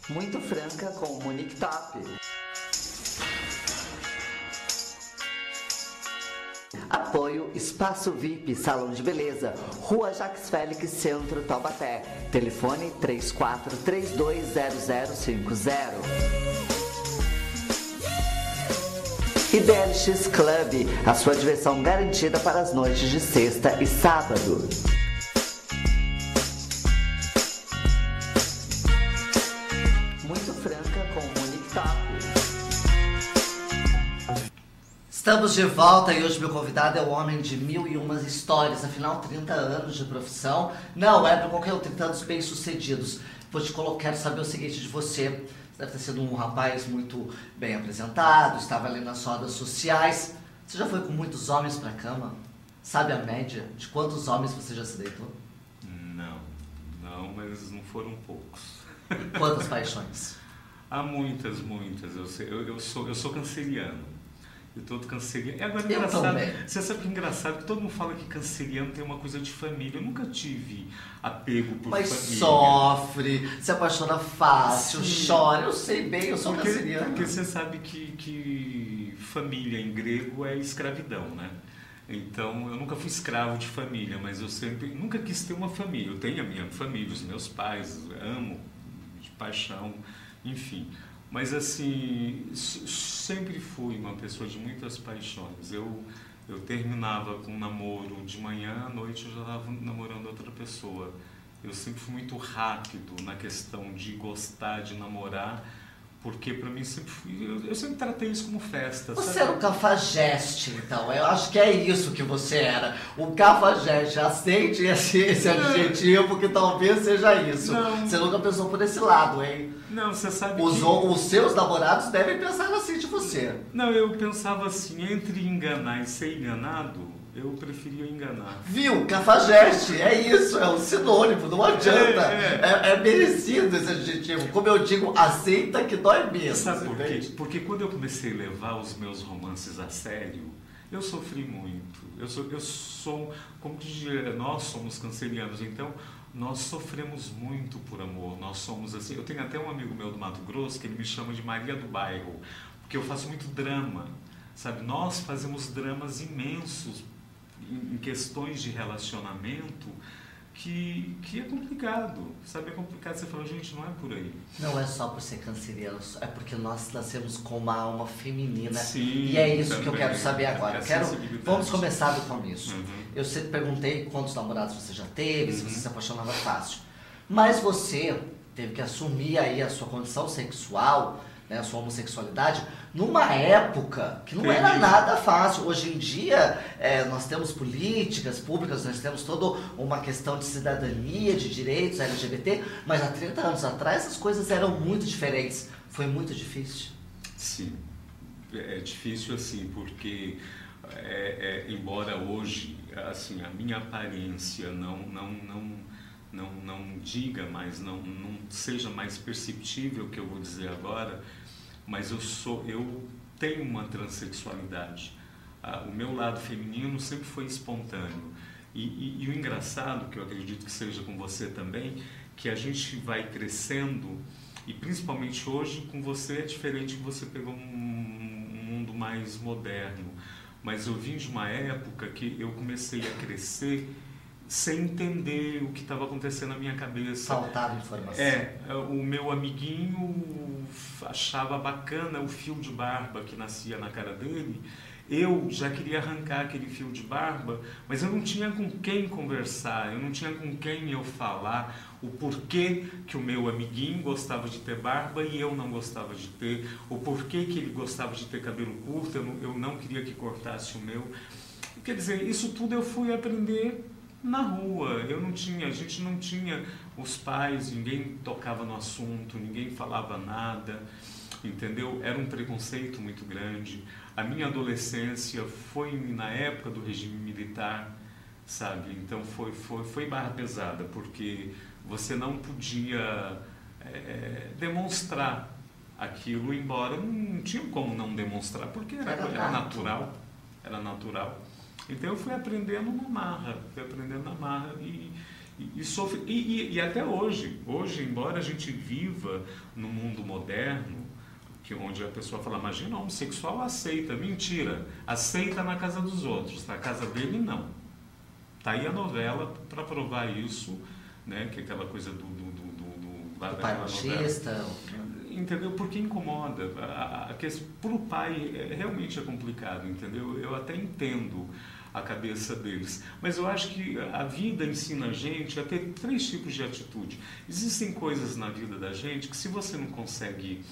Muito franca com Monique Top. Apoio Espaço VIP, Salão de Beleza, Rua Jacques Félix, Centro, Taubaté. Telefone 34320050. E DLX Club, a sua diversão garantida para as noites de sexta e sábado. Muito franca com Monique Top. Estamos de volta e hoje meu convidado é o homem de 1001 histórias, afinal 30 anos de profissão, não é para qualquer um, 30 anos bem sucedidos. Quero saber o seguinte de você, você deve ter sido um rapaz muito bem apresentado, estava ali nas rodas sociais, você já foi com muitos homens para a cama? Sabe a média de quantos homens você já se deitou? Não, mas não foram poucos. E quantas paixões? Há muitas, eu sou canceriano. E todo canceriano. É agora engraçado. Também. Você sabe que é engraçado que todo mundo fala que canceriano tem uma coisa de família. Eu nunca tive apego por família. Mas sofre, se apaixona fácil, Sim. chora. Eu sei bem, eu sou canceriano. Porque você sabe que família em grego é escravidão, né? Então eu nunca fui escravo de família, mas eu nunca quis ter uma família. Eu tenho a minha família, os meus pais, amo de paixão, enfim. Mas assim, sempre fui uma pessoa de muitas paixões. Eu terminava com um namoro de manhã, à noite eu já estava namorando outra pessoa. Eu sempre fui muito rápido na questão de gostar, de namorar, Porque para mim sempre eu sempre tratei isso como festa. Você sabe? era um cafajeste, então. Eu acho que é isso que você era. Um cafajeste. Aceite esse adjetivo, que talvez seja isso. Não. Você nunca pensou por esse lado, hein? Não, você sabe Os seus namorados devem pensar assim de você. Não, eu pensava assim, entre enganar e ser enganado, eu preferia enganar. Viu? Cafajeste, é isso, é um sinônimo, não adianta. É merecido esse adjetivo. Como eu digo, aceita que dói mesmo. Sabe por quê? Porque quando eu comecei a levar os meus romances a sério, eu sofri muito. Eu sou como dizer, nós somos cancerianos, então nós sofremos muito por amor. Nós somos assim. Eu tenho até um amigo meu do Mato Grosso que ele me chama de Maria do Bairro, porque eu faço muito drama, sabe? Nós fazemos dramas imensos em questões de relacionamento que é complicado, sabe? É complicado, você fala, gente, não é por aí. Não é só por ser canceriano, é porque nós nascemos com uma alma feminina. Sim, e é isso também, que eu quero saber agora. Vamos começar do começo. Uhum. Eu sempre perguntei quantos namorados você já teve, se você se apaixonava fácil. Mas você teve que assumir aí a sua condição sexual, né, a sua homossexualidade, numa época que não era nada fácil. Hoje em dia, nós temos políticas públicas, nós temos toda uma questão de cidadania, de direitos LGBT, mas há 30 anos atrás as coisas eram muito diferentes. Foi muito difícil. Sim, é difícil assim, porque embora hoje assim, a minha aparência não diga mais, não seja mais perceptível o que eu vou dizer agora, mas eu tenho uma transexualidade. O meu lado feminino sempre foi espontâneo. E o engraçado, que eu acredito que seja com você também, que a gente vai crescendo, e principalmente hoje com você é diferente, que você pegou um mundo mais moderno. Mas eu vim de uma época que eu comecei a crescer sem entender o que estava acontecendo na minha cabeça. Faltava informação. O meu amiguinho achava bacana o fio de barba que nascia na cara dele. Eu já queria arrancar aquele fio de barba, mas eu não tinha com quem conversar, eu não tinha com quem eu falar o porquê que o meu amiguinho gostava de ter barba e eu não gostava de ter, o porquê que ele gostava de ter cabelo curto, eu não queria que cortasse o meu. Quer dizer, isso tudo eu fui aprender na rua. A gente não tinha os pais, ninguém tocava no assunto, ninguém falava nada, entendeu? Era um preconceito muito grande. A minha adolescência foi na época do regime militar, sabe? Então foi barra pesada, porque você não podia demonstrar aquilo, embora não tinha como não demonstrar, porque era natural, era natural. Então eu fui aprendendo na marra, e sofri, e até hoje, embora a gente viva no mundo moderno, onde a pessoa fala, imagina, homossexual aceita, mentira, aceita na casa dos outros, na casa dele não. Tá aí a novela para provar isso, né, que é aquela coisa do pai machista. Entendeu? Porque incomoda. Para o pai realmente é complicado, entendeu? Eu até entendo a cabeça deles. Mas eu acho que a vida ensina a gente a ter 3 tipos de atitude. Existem coisas na vida da gente que se você não conseguir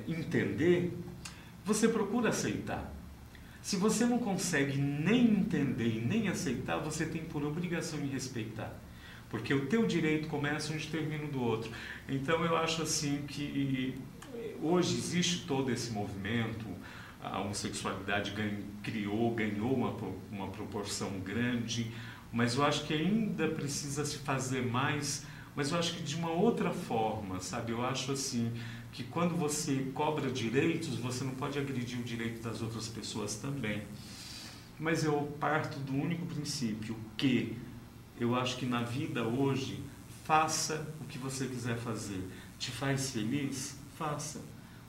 entender, você procura aceitar. Se você não consegue nem entender e nem aceitar, você tem por obrigação de respeitar. Porque o teu direito começa onde termina o do outro. Então eu acho assim que hoje existe todo esse movimento, a homossexualidade ganhou uma proporção grande, mas eu acho que ainda precisa se fazer mais, mas eu acho que de uma outra forma, sabe? Eu acho assim que quando você cobra direitos, você não pode agredir o direito das outras pessoas também. Mas eu parto do único princípio que eu acho que na vida hoje, faça o que você quiser fazer. Te faz feliz? Faça.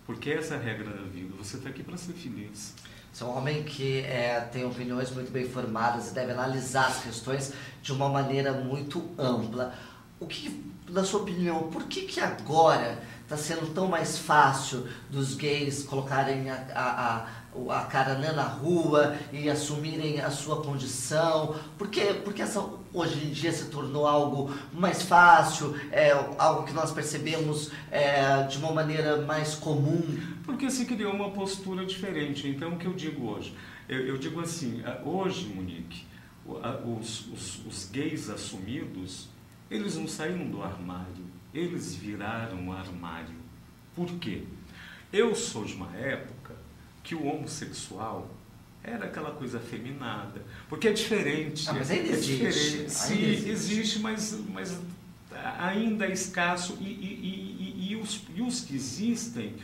Porque essa é a regra da vida. Você está aqui para ser feliz. Você é um homem que tem opiniões muito bem formadas e deve analisar as questões de uma maneira muito ampla. O que, na sua opinião, por que agora está sendo tão mais fácil dos gays colocarem a cara, né, na rua e assumirem a sua condição? Porque essa hoje em dia se tornou algo mais fácil, algo que nós percebemos de uma maneira mais comum? Porque se criou uma postura diferente. Então, o que eu digo hoje? Eu digo assim, hoje, Monique, os gays assumidos, eles não saíram do armário, eles viraram o armário. Por quê? Eu sou de uma época que o homossexual era aquela coisa afeminada, porque é diferente. Mas ainda existe. Sim, existe, mas ainda é escasso e os que existem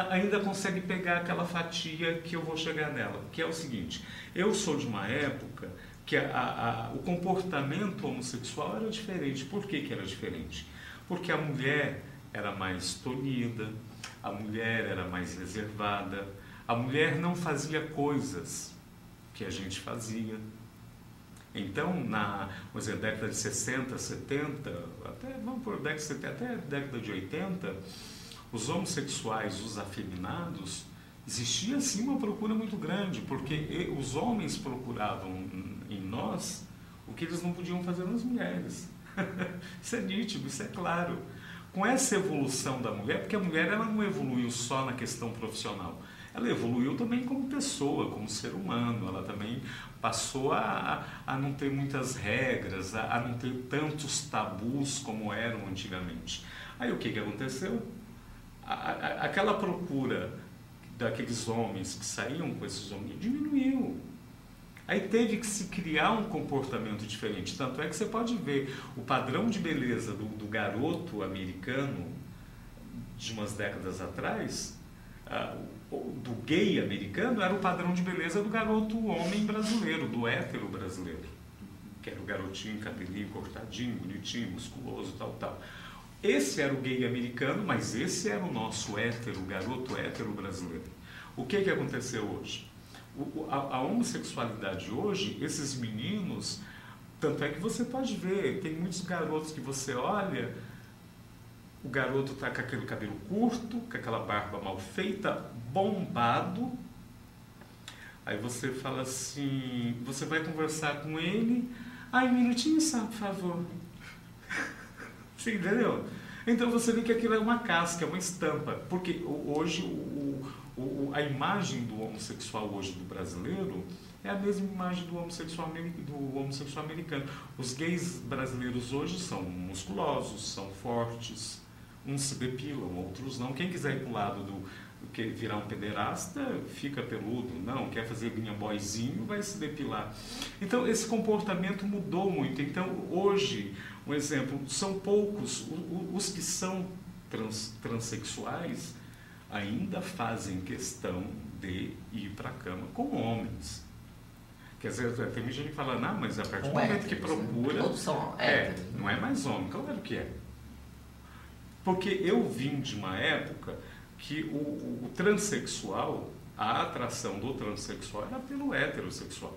ainda conseguem pegar aquela fatia que eu vou chegar nela, que é o seguinte: eu sou de uma época que o comportamento homossexual era diferente. Por que era diferente? Porque a mulher era mais tolhida, a mulher era mais reservada, a mulher não fazia coisas que a gente fazia. Então, vamos dizer, década de 60, 70, vamos por década de 70, até década de 80, os homossexuais, os afeminados, existia sim uma procura muito grande, porque os homens procuravam em nós o que eles não podiam fazer nas mulheres. Isso é nítido, isso é claro. Com essa evolução da mulher, porque a mulher ela não evoluiu só na questão profissional, ela evoluiu também como pessoa, como ser humano, ela também passou a não ter muitas regras, a não ter tantos tabus como eram antigamente. Aí o que aconteceu? Aquela procura daqueles homens que saíam com esses homens diminuiu. Aí teve que se criar um comportamento diferente. Tanto é que você pode ver o padrão de beleza do garoto americano de umas décadas atrás, do gay americano, era o padrão de beleza do garoto homem brasileiro, do hétero brasileiro, que era o garotinho, cabelinho cortadinho, bonitinho, musculoso, tal. Esse era o gay americano, mas esse era o nosso hétero, o garoto hétero brasileiro. O que aconteceu hoje? A homossexualidade hoje, esses meninos, tanto é que você pode ver, tem muitos garotos que você olha, o garoto está com aquele cabelo curto, com aquela barba mal feita, bombado, aí você fala assim, você vai conversar com ele, um minutinho só, por favor. Você entendeu? Então você vê que aquilo é uma casca, é uma estampa, porque hoje a imagem do homossexual hoje do brasileiro é a mesma imagem do homossexual americano. Os gays brasileiros hoje são musculosos, são fortes, uns se depilam, outros não. Quem quiser ir para o lado do virar um pederasta, fica peludo. Não, quer fazer linha boyzinho, vai se depilar. Então esse comportamento mudou muito. Então hoje, um exemplo, são poucos os que são transexuais ainda fazem questão de ir para a cama com homens. Quer dizer, tem gente que fala, não, mas a partir do momento que procura... Todos são héteros. Não é mais homem, claro que é. Porque eu vim de uma época que o transexual, a atração do transexual era pelo heterossexual.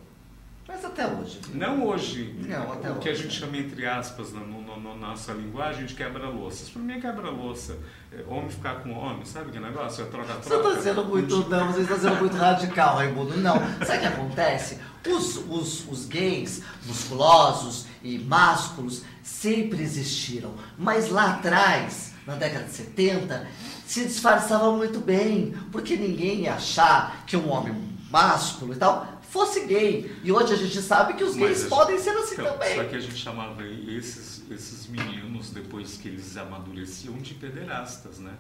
Mas até hoje. Não hoje. Não, até o que hoje. A gente chama, entre aspas, na nossa linguagem, de quebra-louça. Isso para mim é quebra-louça. Homem ficar com homem, sabe que negócio? É troca-troca. Você está sendo muito, não, você está sendo muito radical, Raimundo. Não. Sabe o que acontece? Os gays musculosos e másculos sempre existiram. Mas lá atrás, na década de 70, se disfarçava muito bem. Porque ninguém ia achar que um homem másculo e tal fosse gay. E hoje a gente sabe que os gays podem ser assim também. Só que a gente chamava esses meninos, depois que eles amadureciam, de pederastas, né?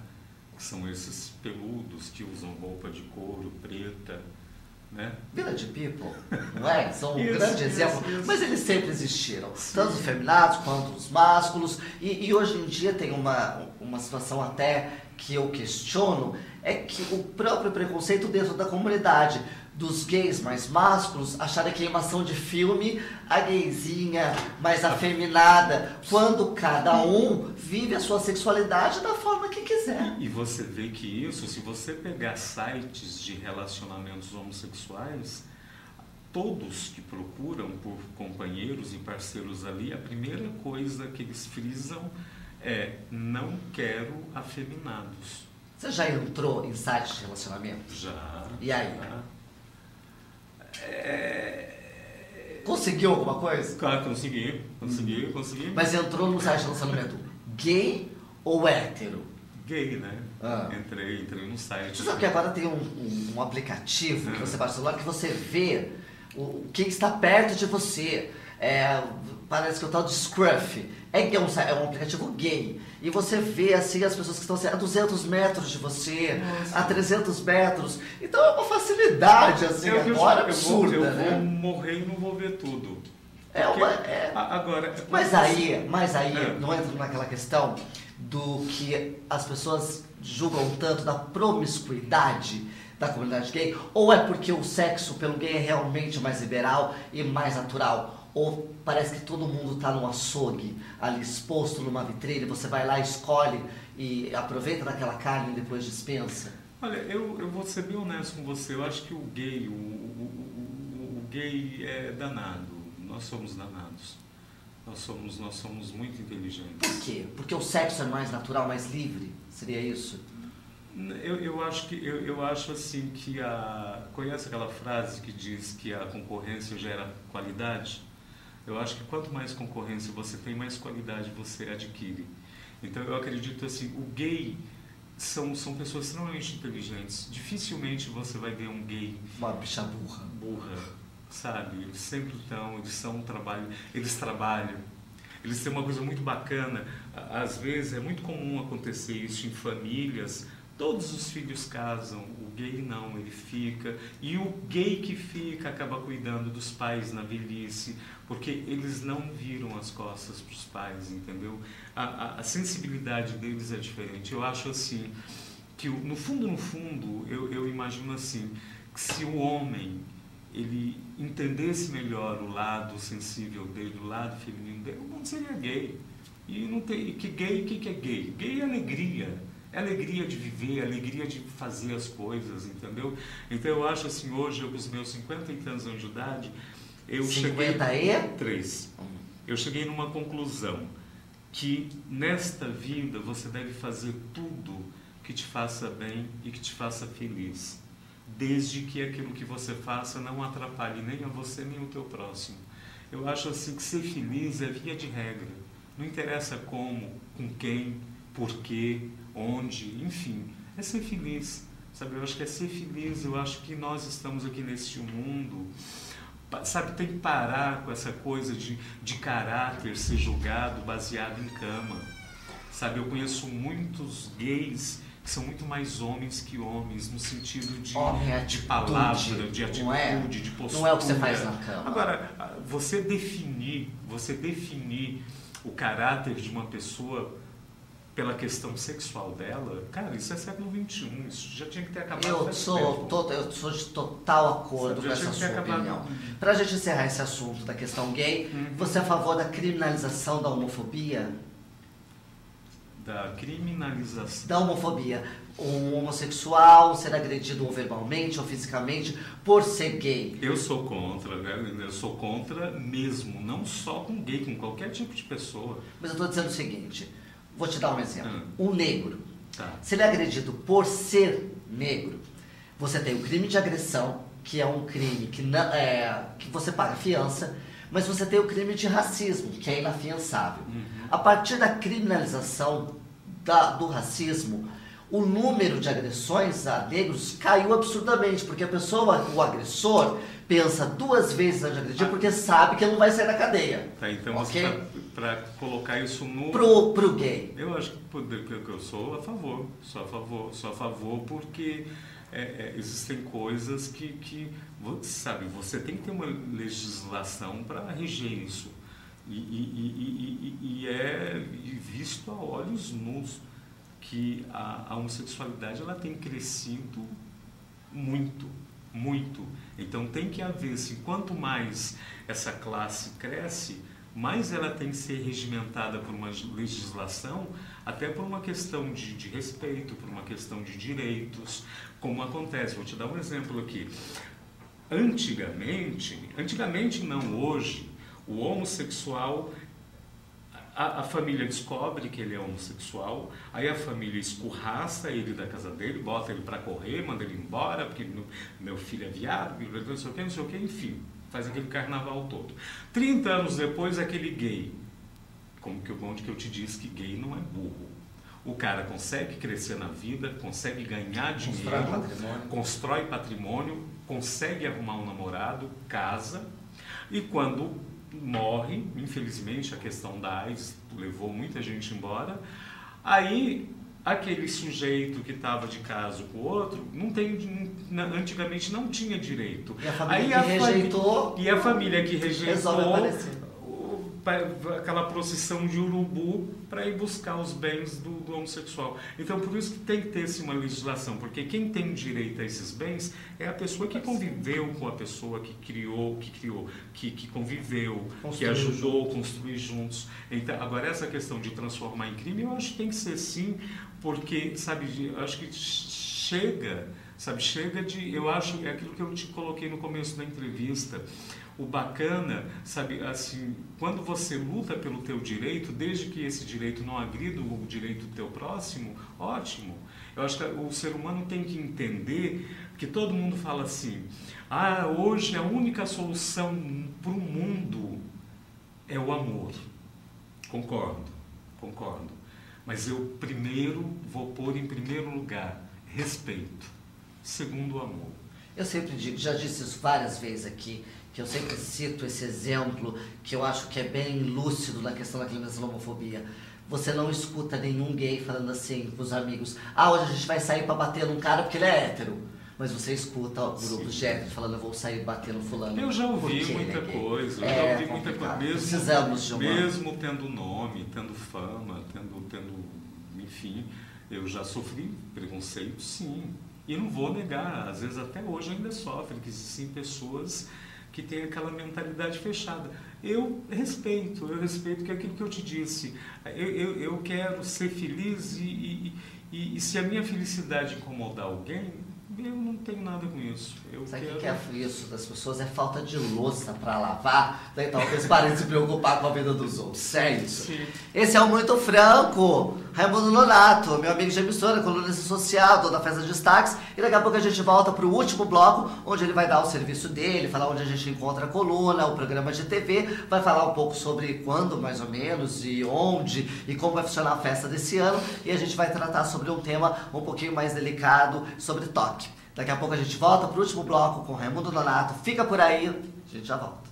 Que são esses peludos que usam roupa de couro preta, né? Village People, não é? São um grande exemplo. Mas eles sempre existiram. Tanto os feminados quanto os másculos. E hoje em dia tem uma situação até que eu questiono, é que o próprio preconceito dentro da comunidade dos gays mais másculos acharem que é animação de filme, a gayzinha mais afeminada, quando cada um vive a sua sexualidade da forma que quiser. E você vê que isso, se você pegar sites de relacionamentos homossexuais, todos que procuram por companheiros e parceiros ali, a primeira coisa que eles frisam é: não quero afeminados. Você já entrou em sites de relacionamento? Já. E aí? Já. Conseguiu alguma coisa? Claro, consegui. Mas entrou num site de relacionamento gay ou hétero? Gay, né? Ah. Entrei no site. Você sabe que agora tem um aplicativo que você baixa no celular que você vê quem está perto de você. Parece que é o tal de Scruff. É um aplicativo gay. E você vê assim as pessoas que estão assim, a 200 metros de você, Nossa. a 300 metros. Então é uma facilidade assim, agora absurda, eu né? vou morrer e não vou ver tudo. Agora, Mas aí não entra naquela questão do que as pessoas julgam tanto da promiscuidade da comunidade gay? Ou é porque o sexo pelo gay é realmente mais liberal e mais natural? Ou parece que todo mundo está num açougue, ali exposto numa vitrine, você vai lá, escolhe e aproveita daquela carne e depois dispensa? Olha, eu vou ser bem honesto com você, eu acho que o gay, o gay é danado, nós somos danados, nós somos muito inteligentes. Por quê? Porque o sexo é mais natural, mais livre? Seria isso? Eu acho assim que conhece aquela frase que diz que a concorrência gera qualidade? Eu acho que quanto mais concorrência você tem, mais qualidade você adquire. Então eu acredito assim, o gay são pessoas extremamente inteligentes. Dificilmente você vai ver um gay... Uma bicha burra, sabe? Eles sempre estão, eles trabalham. Eles têm uma coisa muito bacana. Às vezes é muito comum acontecer isso em famílias. Todos os filhos casam, o gay não, ele fica. E o gay que fica acaba cuidando dos pais na velhice, porque eles não viram as costas para os pais, entendeu? A sensibilidade deles é diferente. Eu acho assim, que no fundo, eu imagino assim, que se o homem ele entendesse melhor o lado sensível dele, o lado feminino dele, o mundo seria gay. E não tem, que é gay? Gay é alegria. É alegria de viver, é alegria de fazer as coisas, entendeu? Então eu acho assim, hoje, eu com os meus 50 e tantos anos de idade, eu cheguei numa conclusão, que nesta vida você deve fazer tudo que te faça bem e que te faça feliz, desde que aquilo que você faça não atrapalhe nem a você nem o teu próximo. Eu acho assim que ser feliz é via de regra, não interessa como, com quem, por quê, onde, enfim, é ser feliz, sabe? Eu acho que é ser feliz, eu acho que nós estamos aqui neste mundo, sabe, tem que parar com essa coisa de caráter ser julgado baseado em cama, sabe? Eu conheço muitos gays que são muito mais homens que homens, no sentido de palavra, de atitude, de postura. Não é o que você faz na cama. Agora, você definir o caráter de uma pessoa pela questão sexual dela, cara, isso é século XXI, isso já tinha que ter acabado. Eu sou de total acordo com essa sua opinião. Para a gente encerrar esse assunto da questão gay, você é a favor da criminalização da homofobia? Da criminalização? Da homofobia. Um homossexual ser agredido ou verbalmente ou fisicamente por ser gay. Eu sou contra, né? Eu sou contra mesmo, não só com gay, com qualquer tipo de pessoa. Mas eu estou dizendo o seguinte... Vou te dar um exemplo. Um negro, Tá. se ele é agredido por ser negro, você tem o crime de agressão, que é um crime que você paga fiança, mas você tem o crime de racismo, que é inafiançável. A partir da criminalização do racismo, o número de agressões a negros caiu absurdamente, porque a pessoa, o agressor, pensa duas vezes antes de agredir, porque sabe que ele não vai sair da cadeia. Tá, então okay? você para colocar isso no... Pro gay. Eu acho que eu sou a favor, porque existem coisas que sabe, você tem que ter uma legislação para reger isso. E é visto a olhos nus que a homossexualidade ela tem crescido muito. Então tem que haver, assim, quanto mais essa classe cresce, mais ela tem que ser regimentada por uma legislação, até por uma questão de respeito, por uma questão de direitos, como acontece. Vou te dar um exemplo aqui. Antigamente não, hoje, o homossexual, A família descobre que ele é homossexual, aí a família escorraça ele da casa dele, bota ele para correr, manda ele embora, porque meu filho é viado, não sei o que, enfim, faz aquele carnaval todo. 30 anos depois, aquele gay, como que onde que eu te disse que gay não é burro. O cara consegue crescer na vida, consegue ganhar dinheiro, constrói patrimônio, consegue arrumar um namorado, casa, e quando morre, infelizmente a questão da AIDS levou muita gente embora, aí aquele sujeito que estava de caso com o outro, antigamente não tinha direito. E a família que rejeitou, e a família que rejeitou aquela procissão de urubu para ir buscar os bens do homossexual. Então, por isso que tem que ter uma legislação, porque quem tem direito a esses bens é a pessoa que conviveu com a pessoa que conviveu, que ajudou a construir juntos. Então, agora, essa questão de transformar em crime, eu acho que tem que ser sim, porque, sabe, eu acho que chega de... Eu acho, é aquilo que eu te coloquei no começo da entrevista, o bacana, sabe, assim, quando você luta pelo teu direito, desde que esse direito não agrida o direito do teu próximo, ótimo. Eu acho que o ser humano tem que entender que todo mundo fala assim, hoje a única solução para o mundo é o amor. Concordo. Mas eu primeiro vou pôr em primeiro lugar respeito, segundo o amor. Eu sempre digo, já disse isso várias vezes aqui, que eu sempre cito esse exemplo, que eu acho que é bem lúcido na questão da clínica da homofobia. Você não escuta nenhum gay falando assim pros amigos, hoje a gente vai sair para bater num cara porque ele é hétero. Mas você escuta grupos de héteros falando, eu vou sair batendo fulano. Eu já ouvi muita coisa, Precisamos de uma... mesmo tendo nome, tendo fama, enfim, eu já sofri preconceito, sim. E não vou negar, às vezes até hoje ainda sofre, que existem pessoas que têm aquela mentalidade fechada. Eu respeito que é aquilo que eu te disse. Eu quero ser feliz e se a minha felicidade incomodar alguém, eu não tenho nada com isso. Sabe o que é isso das pessoas? É falta de louça para lavar. Daí talvez parem de se preocupar com a vida dos outros. É isso. Sim. Esse é o Muito Franco. Raimundo Nonato, meu amigo de emissora, colunista social, dono da Festa de Destaques. E daqui a pouco a gente volta para o último bloco, onde ele vai dar o serviço dele, falar onde a gente encontra a coluna, o programa de TV. Vai falar um pouco sobre quando, mais ou menos, e onde, e como vai funcionar a festa desse ano. E a gente vai tratar sobre um tema um pouquinho mais delicado, sobre toque. Daqui a pouco a gente volta para o último bloco com Raimundo Nonato. Fica por aí, a gente já volta.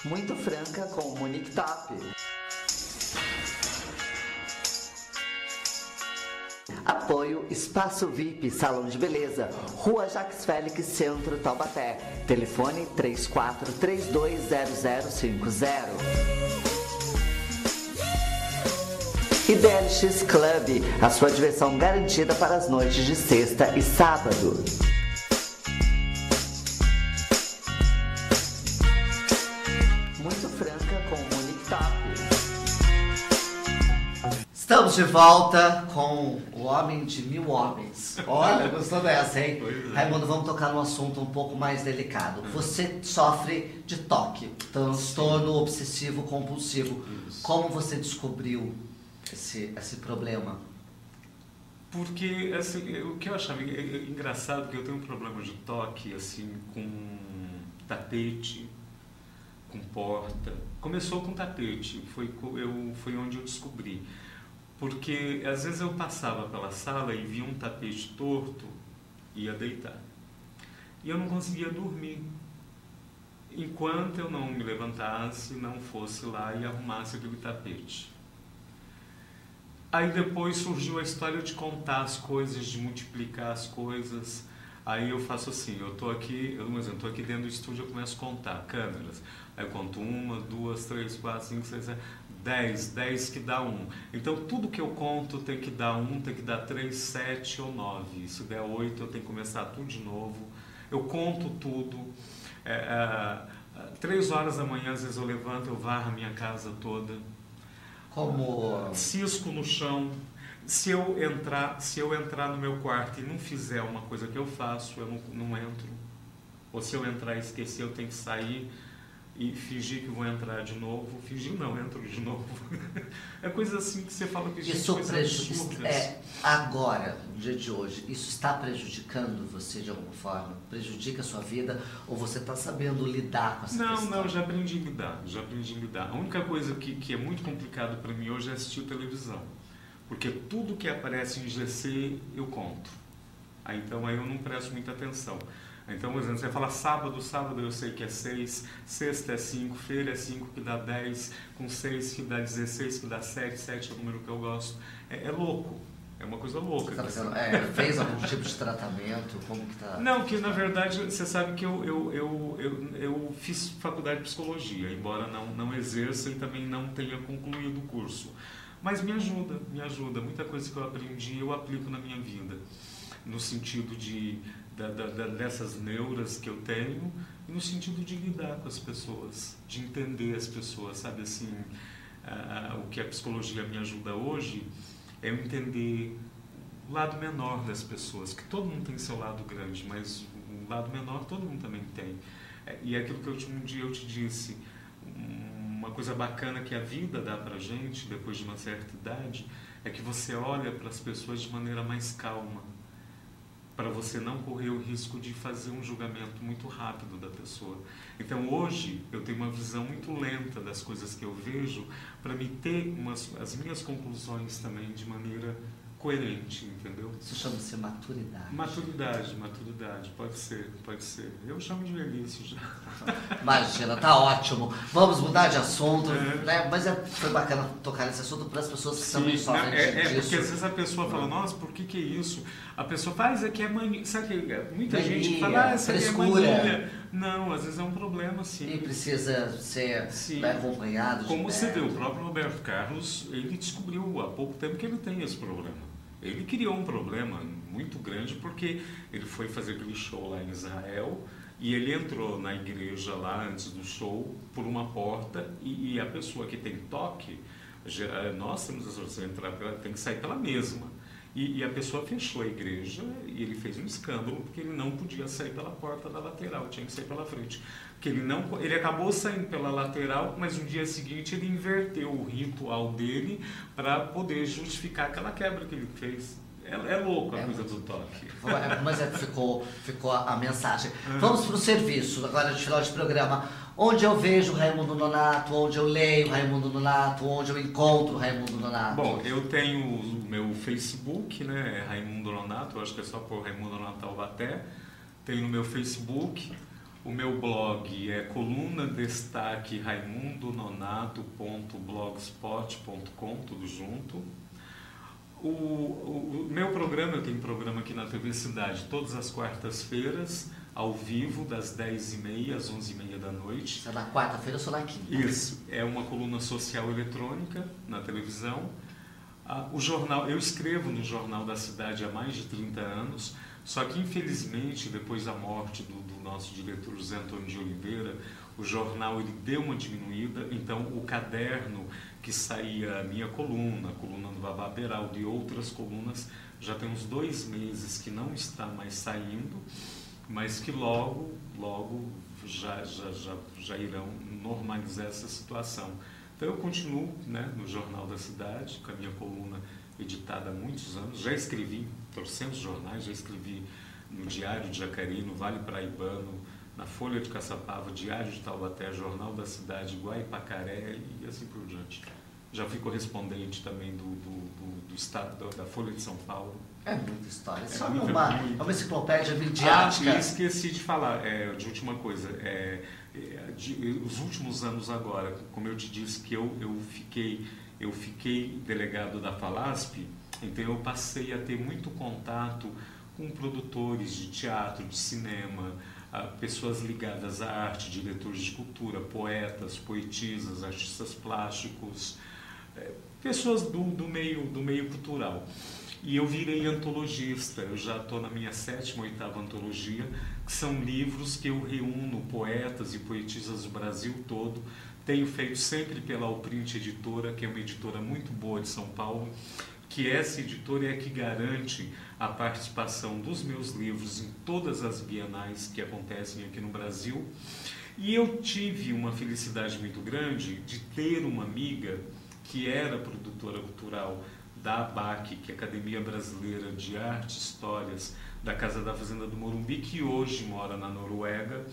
Muito Franca com Monique Top. Apoio Espaço VIP, Salão de Beleza, Rua Jacques Félix, Centro, Taubaté. Telefone 34320050. E DLX Club, a sua diversão garantida para as noites de sexta e sábado. Muito Franca com Monique Top. Estamos de volta com o Homem de Mil Homens. Olha, gostou dessa, hein? Raimundo, vamos tocar num assunto um pouco mais delicado. Você sofre de TOC, transtorno obsessivo compulsivo. Como você descobriu esse problema? Porque, assim, o que eu achava engraçado, que eu tenho um problema de toque, assim, com tapete, com porta. Começou com tapete, foi onde eu descobri. Porque, às vezes, eu passava pela sala e via um tapete torto e ia deitar. E eu não conseguia dormir. Enquanto eu não me levantasse, não fosse lá e arrumasse aquele tapete. Aí depois surgiu a história de contar as coisas, de multiplicar as coisas. Aí eu faço assim, eu estou aqui dentro do estúdio, eu começo a contar câmeras. Aí eu conto 1, 2, 3, 4, 5, 6, 7, 10 que dá 1. Então tudo que eu conto tem que dar 1, tem que dar 3, 7 ou 9. Se der 8, eu tenho que começar tudo de novo. Eu conto tudo. 3 horas da manhã, às vezes eu levanto, eu varro a minha casa toda. Como cisco no chão. Se eu entrar no meu quarto e não fizer uma coisa que eu faço, eu não entro. Ou se eu entrar e esquecer, eu tenho que sair e fingir que vou entrar de novo. Fingir não, entro de novo. É coisa assim que você fala que isso prejudica. Agora, no dia de hoje, isso está prejudicando você de alguma forma? Prejudica a sua vida? Ou você está sabendo lidar com essa questão? Não, já aprendi a lidar. A única coisa que é muito complicado para mim hoje é assistir televisão. Porque tudo que aparece em GC eu conto. Então aí eu não presto muita atenção. Então, por exemplo, você fala sábado eu sei que é 6, sexta é 5, feira é 5 que dá 10, com 6 que dá 16, que dá 7 é o número que eu gosto. É louco, é uma coisa louca. Você tá pensando, fez algum tipo de tratamento? Como que tá? Não, que na verdade você sabe que eu fiz faculdade de psicologia, embora não exerça e também não tenha concluído o curso. Mas me ajuda. Muita coisa que eu aprendi eu aplico na minha vida. No sentido dessas neuras que eu tenho e no sentido de lidar com as pessoas, de entender as pessoas, sabe assim, o que a psicologia me ajuda hoje é eu entender o lado menor das pessoas, que todo mundo tem seu lado grande, mas o lado menor todo mundo também tem. E é aquilo que um dia eu te disse, uma coisa bacana que a vida dá pra gente, depois de uma certa idade, é que você olha para as pessoas de maneira mais calma, para você não correr o risco de fazer um julgamento muito rápido da pessoa. Então hoje eu tenho uma visão muito lenta das coisas que eu vejo para me ter as minhas conclusões também de maneira coerente, entendeu? Isso chama-se maturidade. Maturidade, pode ser. Eu chamo de velhice já. Imagina, tá ótimo. Vamos mudar de assunto, né? Mas foi bacana tocar nesse assunto para as pessoas que também sofrem disso. Porque às vezes a pessoa fala, nossa, por que é isso? A pessoa fala, isso aqui é mania. Sabe que muita gente fala, isso aqui é mania. Não, às vezes é um problema, sim. E precisa ser acompanhado. Como você vê, o próprio Roberto Carlos, ele descobriu há pouco tempo que ele tem esse problema. Ele criou um problema muito grande porque ele foi fazer aquele show lá em Israel e ele entrou na igreja lá antes do show por uma porta e a pessoa que tem toque, nós temos a entrar, tem que sair pela mesma. E a pessoa fechou a igreja e ele fez um escândalo porque ele não podia sair pela porta da lateral, tinha que sair pela frente. Porque ele acabou saindo pela lateral, mas no dia seguinte ele inverteu o ritual dele para poder justificar aquela quebra que ele fez. É louco a coisa do toque. Mas ficou a mensagem. Vamos para o serviço, agora de final de programa. Onde eu vejo Raimundo Nonato, onde eu leio Raimundo Nonato, onde eu encontro Raimundo Nonato. Bom, eu tenho o meu Facebook, né, Raimundo Nonato, eu acho que é só por Raimundo Nonato Taubaté. Tenho no meu Facebook. O meu blog é colunadestaqueraimundononato.blogspot.com, tudo junto. O meu programa, eu tenho programa aqui na TV Cidade, todas as quartas-feiras, ao vivo, das 10h30 às 11h30 da noite. Você é na quarta-feira, eu sou na quinta. Isso, é uma coluna social eletrônica na televisão. O jornal, eu escrevo no Jornal da Cidade há mais de 30 anos, só que infelizmente, depois da morte do nosso diretor José Antônio de Oliveira, o jornal ele deu uma diminuída, então o caderno que saía a minha coluna, a coluna do Vavá Beraldo e outras colunas, já tem uns 2 meses que não está mais saindo, mas que logo já irão normalizar essa situação. Então eu continuo, né, no Jornal da Cidade, com a minha coluna editada há muitos anos, já escrevi 300 jornais, já escrevi no Diário de Jacareí, no Vale Paraibano, na Folha de Caçapava, Diário de Taubaté, Jornal da Cidade, Guaipacaré e assim por diante. Já fui correspondente também do Estado, da Folha de São Paulo. É muita história. Só uma enciclopédia midiática. Esqueci de falar, de última coisa. Os últimos anos agora, como eu te disse que eu fiquei delegado da Falasp, então eu passei a ter muito contato com produtores de teatro, de cinema, pessoas ligadas à arte, diretores de cultura, poetas, poetisas, artistas plásticos, pessoas do meio cultural. E eu virei antologista, eu já estou na minha 7ª ou 8ª antologia, que são livros que eu reúno poetas e poetisas do Brasil todo. Tenho feito sempre pela Alprint Editora, que é uma editora muito boa de São Paulo, que essa editora é a que garante a participação dos meus livros em todas as bienais que acontecem aqui no Brasil. E eu tive uma felicidade muito grande de ter uma amiga que era produtora cultural da ABAC, que é a Academia Brasileira de Arte e Histórias, da Casa da Fazenda do Morumbi, que hoje mora na Noruega,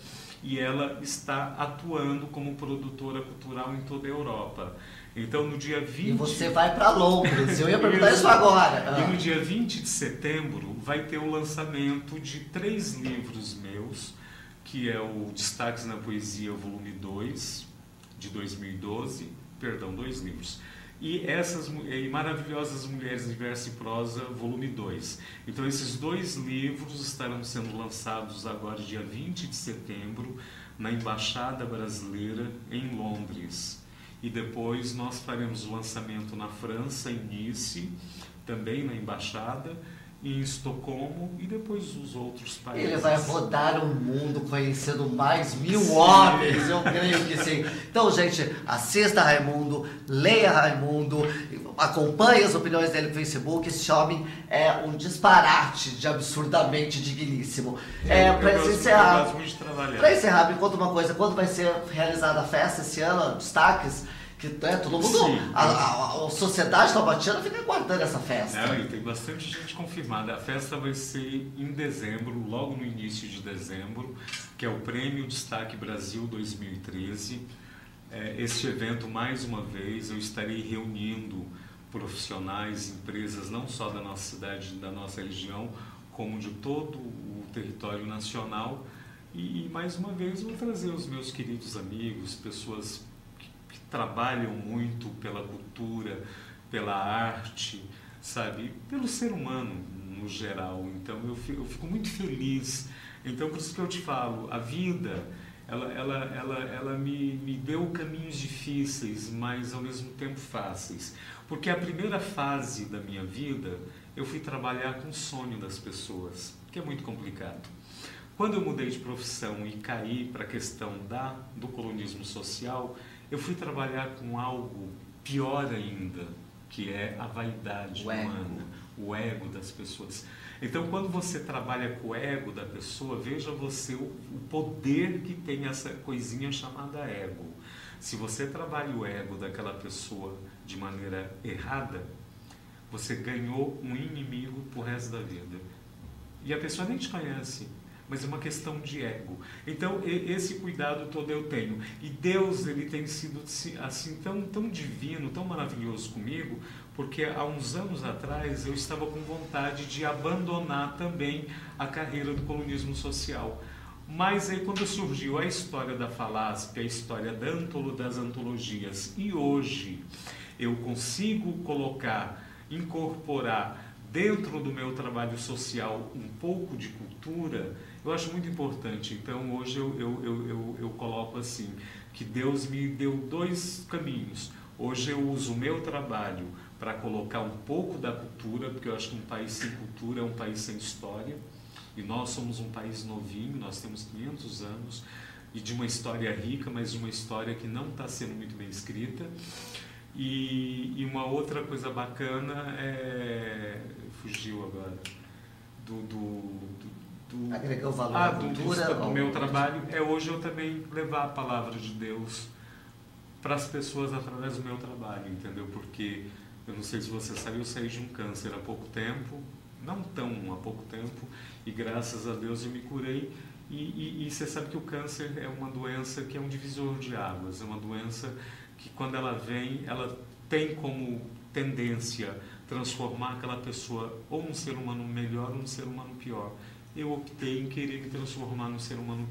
e ela está atuando como produtora cultural em toda a Europa. Então, no dia 20... E você vai para Londres, eu ia perguntar isso agora. E no dia 20 de setembro vai ter o lançamento de 3 livros meus, que é o Destaques na Poesia, volume 2, de 2012, 2 livros. E Maravilhosas Mulheres em Verso e Prosa, volume 2. Então, esses 2 livros estarão sendo lançados agora, dia 20 de setembro, na Embaixada Brasileira, em Londres. E depois nós faremos o lançamento na França, em Nice, também na Embaixada, em Estocolmo e depois os outros países. Ele vai rodar o mundo conhecendo mais 1000 homens, eu creio que sim. Então, gente, assista Raimundo, leia Raimundo, acompanhe as opiniões dele no Facebook. Esse homem é um disparate de absurdamente digníssimo. Para encerrar, me conta uma coisa, quando vai ser realizada a festa esse ano, destaques? Que todo mundo, a sociedade taubatiana fica aguardando essa festa. E tem bastante gente confirmada. A festa vai ser em dezembro, logo no início de dezembro, que é o Prêmio Destaque Brasil 2013. Este evento, mais uma vez, eu estarei reunindo profissionais, empresas, não só da nossa cidade, da nossa região, como de todo o território nacional. E mais uma vez, vou trazer os meus queridos amigos, pessoas que trabalham muito pela cultura, pela arte, sabe, pelo ser humano no geral. Então eu fico muito feliz. Então por isso que eu te falo, a vida ela me deu caminhos difíceis, mas ao mesmo tempo fáceis, porque a primeira fase da minha vida eu fui trabalhar com o sonho das pessoas, que é muito complicado. Quando eu mudei de profissão e caí para a questão do colonismo social, eu fui trabalhar com algo pior ainda, que é a vaidade humana, o ego das pessoas. Então, quando você trabalha com o ego da pessoa, veja você o poder que tem essa coisinha chamada ego. Se você trabalha o ego daquela pessoa de maneira errada, você ganhou um inimigo pro resto da vida. E a pessoa nem te conhece, mas é uma questão de ego. Então, esse cuidado todo eu tenho. E Deus, ele tem sido assim tão divino, tão maravilhoso comigo, porque há uns anos atrás eu estava com vontade de abandonar também a carreira do colonismo social. Mas aí quando surgiu a história da FALASP, a história das antologias, e hoje eu consigo incorporar dentro do meu trabalho social um pouco de cultura, eu acho muito importante. Então hoje eu coloco assim, que Deus me deu 2 caminhos. Hoje eu uso o meu trabalho para colocar um pouco da cultura, porque eu acho que um país sem cultura é um país sem história. E nós somos um país novinho, nós temos 500 anos, e de uma história rica, mas de uma história que não está sendo muito bem escrita. E uma outra coisa bacana fugiu agora, agregar o valor à cultura. Do meu trabalho, hoje eu também levar a palavra de Deus para as pessoas através do meu trabalho, entendeu? Porque, eu não sei se você sabe, eu saí de um câncer há pouco tempo, não tão há pouco tempo, e graças a Deus eu me curei. E você sabe que o câncer é uma doença que é um divisor de águas, é uma doença que quando ela vem, ela tem como tendência transformar aquela pessoa ou um ser humano melhor ou um ser humano pior. Eu optei em querer me transformar num ser humano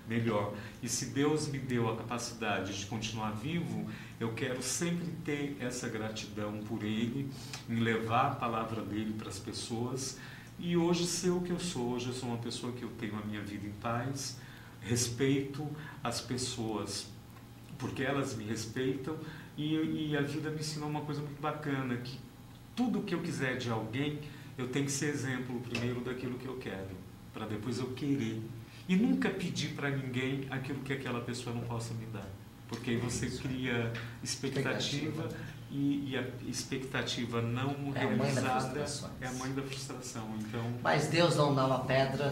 melhor. E se Deus me deu a capacidade de continuar vivo, eu quero sempre ter essa gratidão por Ele, em levar a palavra dEle para as pessoas. E hoje ser o que eu sou. Hoje eu sou uma pessoa que eu tenho a minha vida em paz, respeito as pessoas porque elas me respeitam, e a vida me ensinou uma coisa muito bacana, que tudo que eu quiser de alguém, eu tenho que ser exemplo primeiro daquilo que eu quero, para depois eu querer. E nunca pedir para ninguém aquilo que aquela pessoa não possa me dar. Porque aí você cria expectativa, e a expectativa não realizada é a mãe da frustração. Então... Mas Deus não dá uma pedra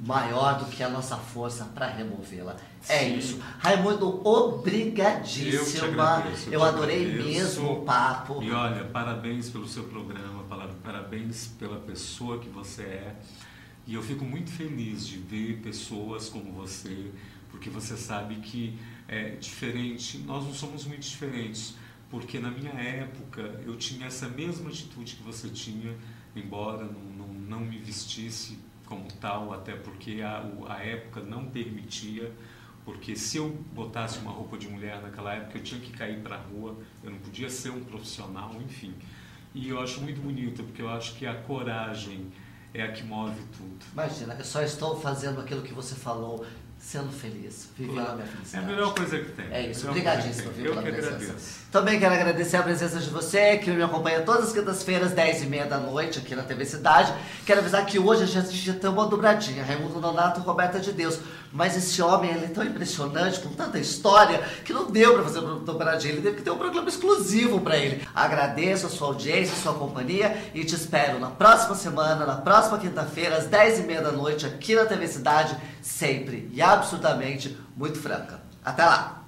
maior do que a nossa força para removê-la. É isso. Raimundo, obrigadíssima. Eu adorei mesmo o papo. E olha, parabéns pelo seu programa, parabéns pela pessoa que você é. E eu fico muito feliz de ver pessoas como você, porque você sabe que é diferente, nós não somos muito diferentes, porque na minha época eu tinha essa mesma atitude que você tinha, embora não me vestisse como tal, até porque a época não permitia, porque se eu botasse uma roupa de mulher naquela época eu tinha que cair para a rua, eu não podia ser um profissional, enfim. E eu acho muito bonito, porque eu acho que a coragem é a que move tudo. Imagina, eu só estou fazendo aquilo que você falou, sendo feliz, vivendo a minha felicidade. É a melhor coisa que tem. É isso, obrigadíssimo, viu, pela presença. Agradeço. Também quero agradecer a presença de você, que me acompanha todas as quintas-feiras, 10h30 da noite, aqui na TV Cidade. Quero avisar que hoje a gente tem uma dobradinha, Raimundo Nonato e Roberta de Deus. Mas esse homem, ele é tão impressionante, com tanta história, que não deu para fazer uma dobradinha, ele teve que ter um programa exclusivo para ele. Agradeço a sua audiência, a sua companhia, e te espero na próxima semana, na próxima quinta-feira, às 10h30 da noite, aqui na TV Cidade, sempre e absolutamente muito franca. Até lá!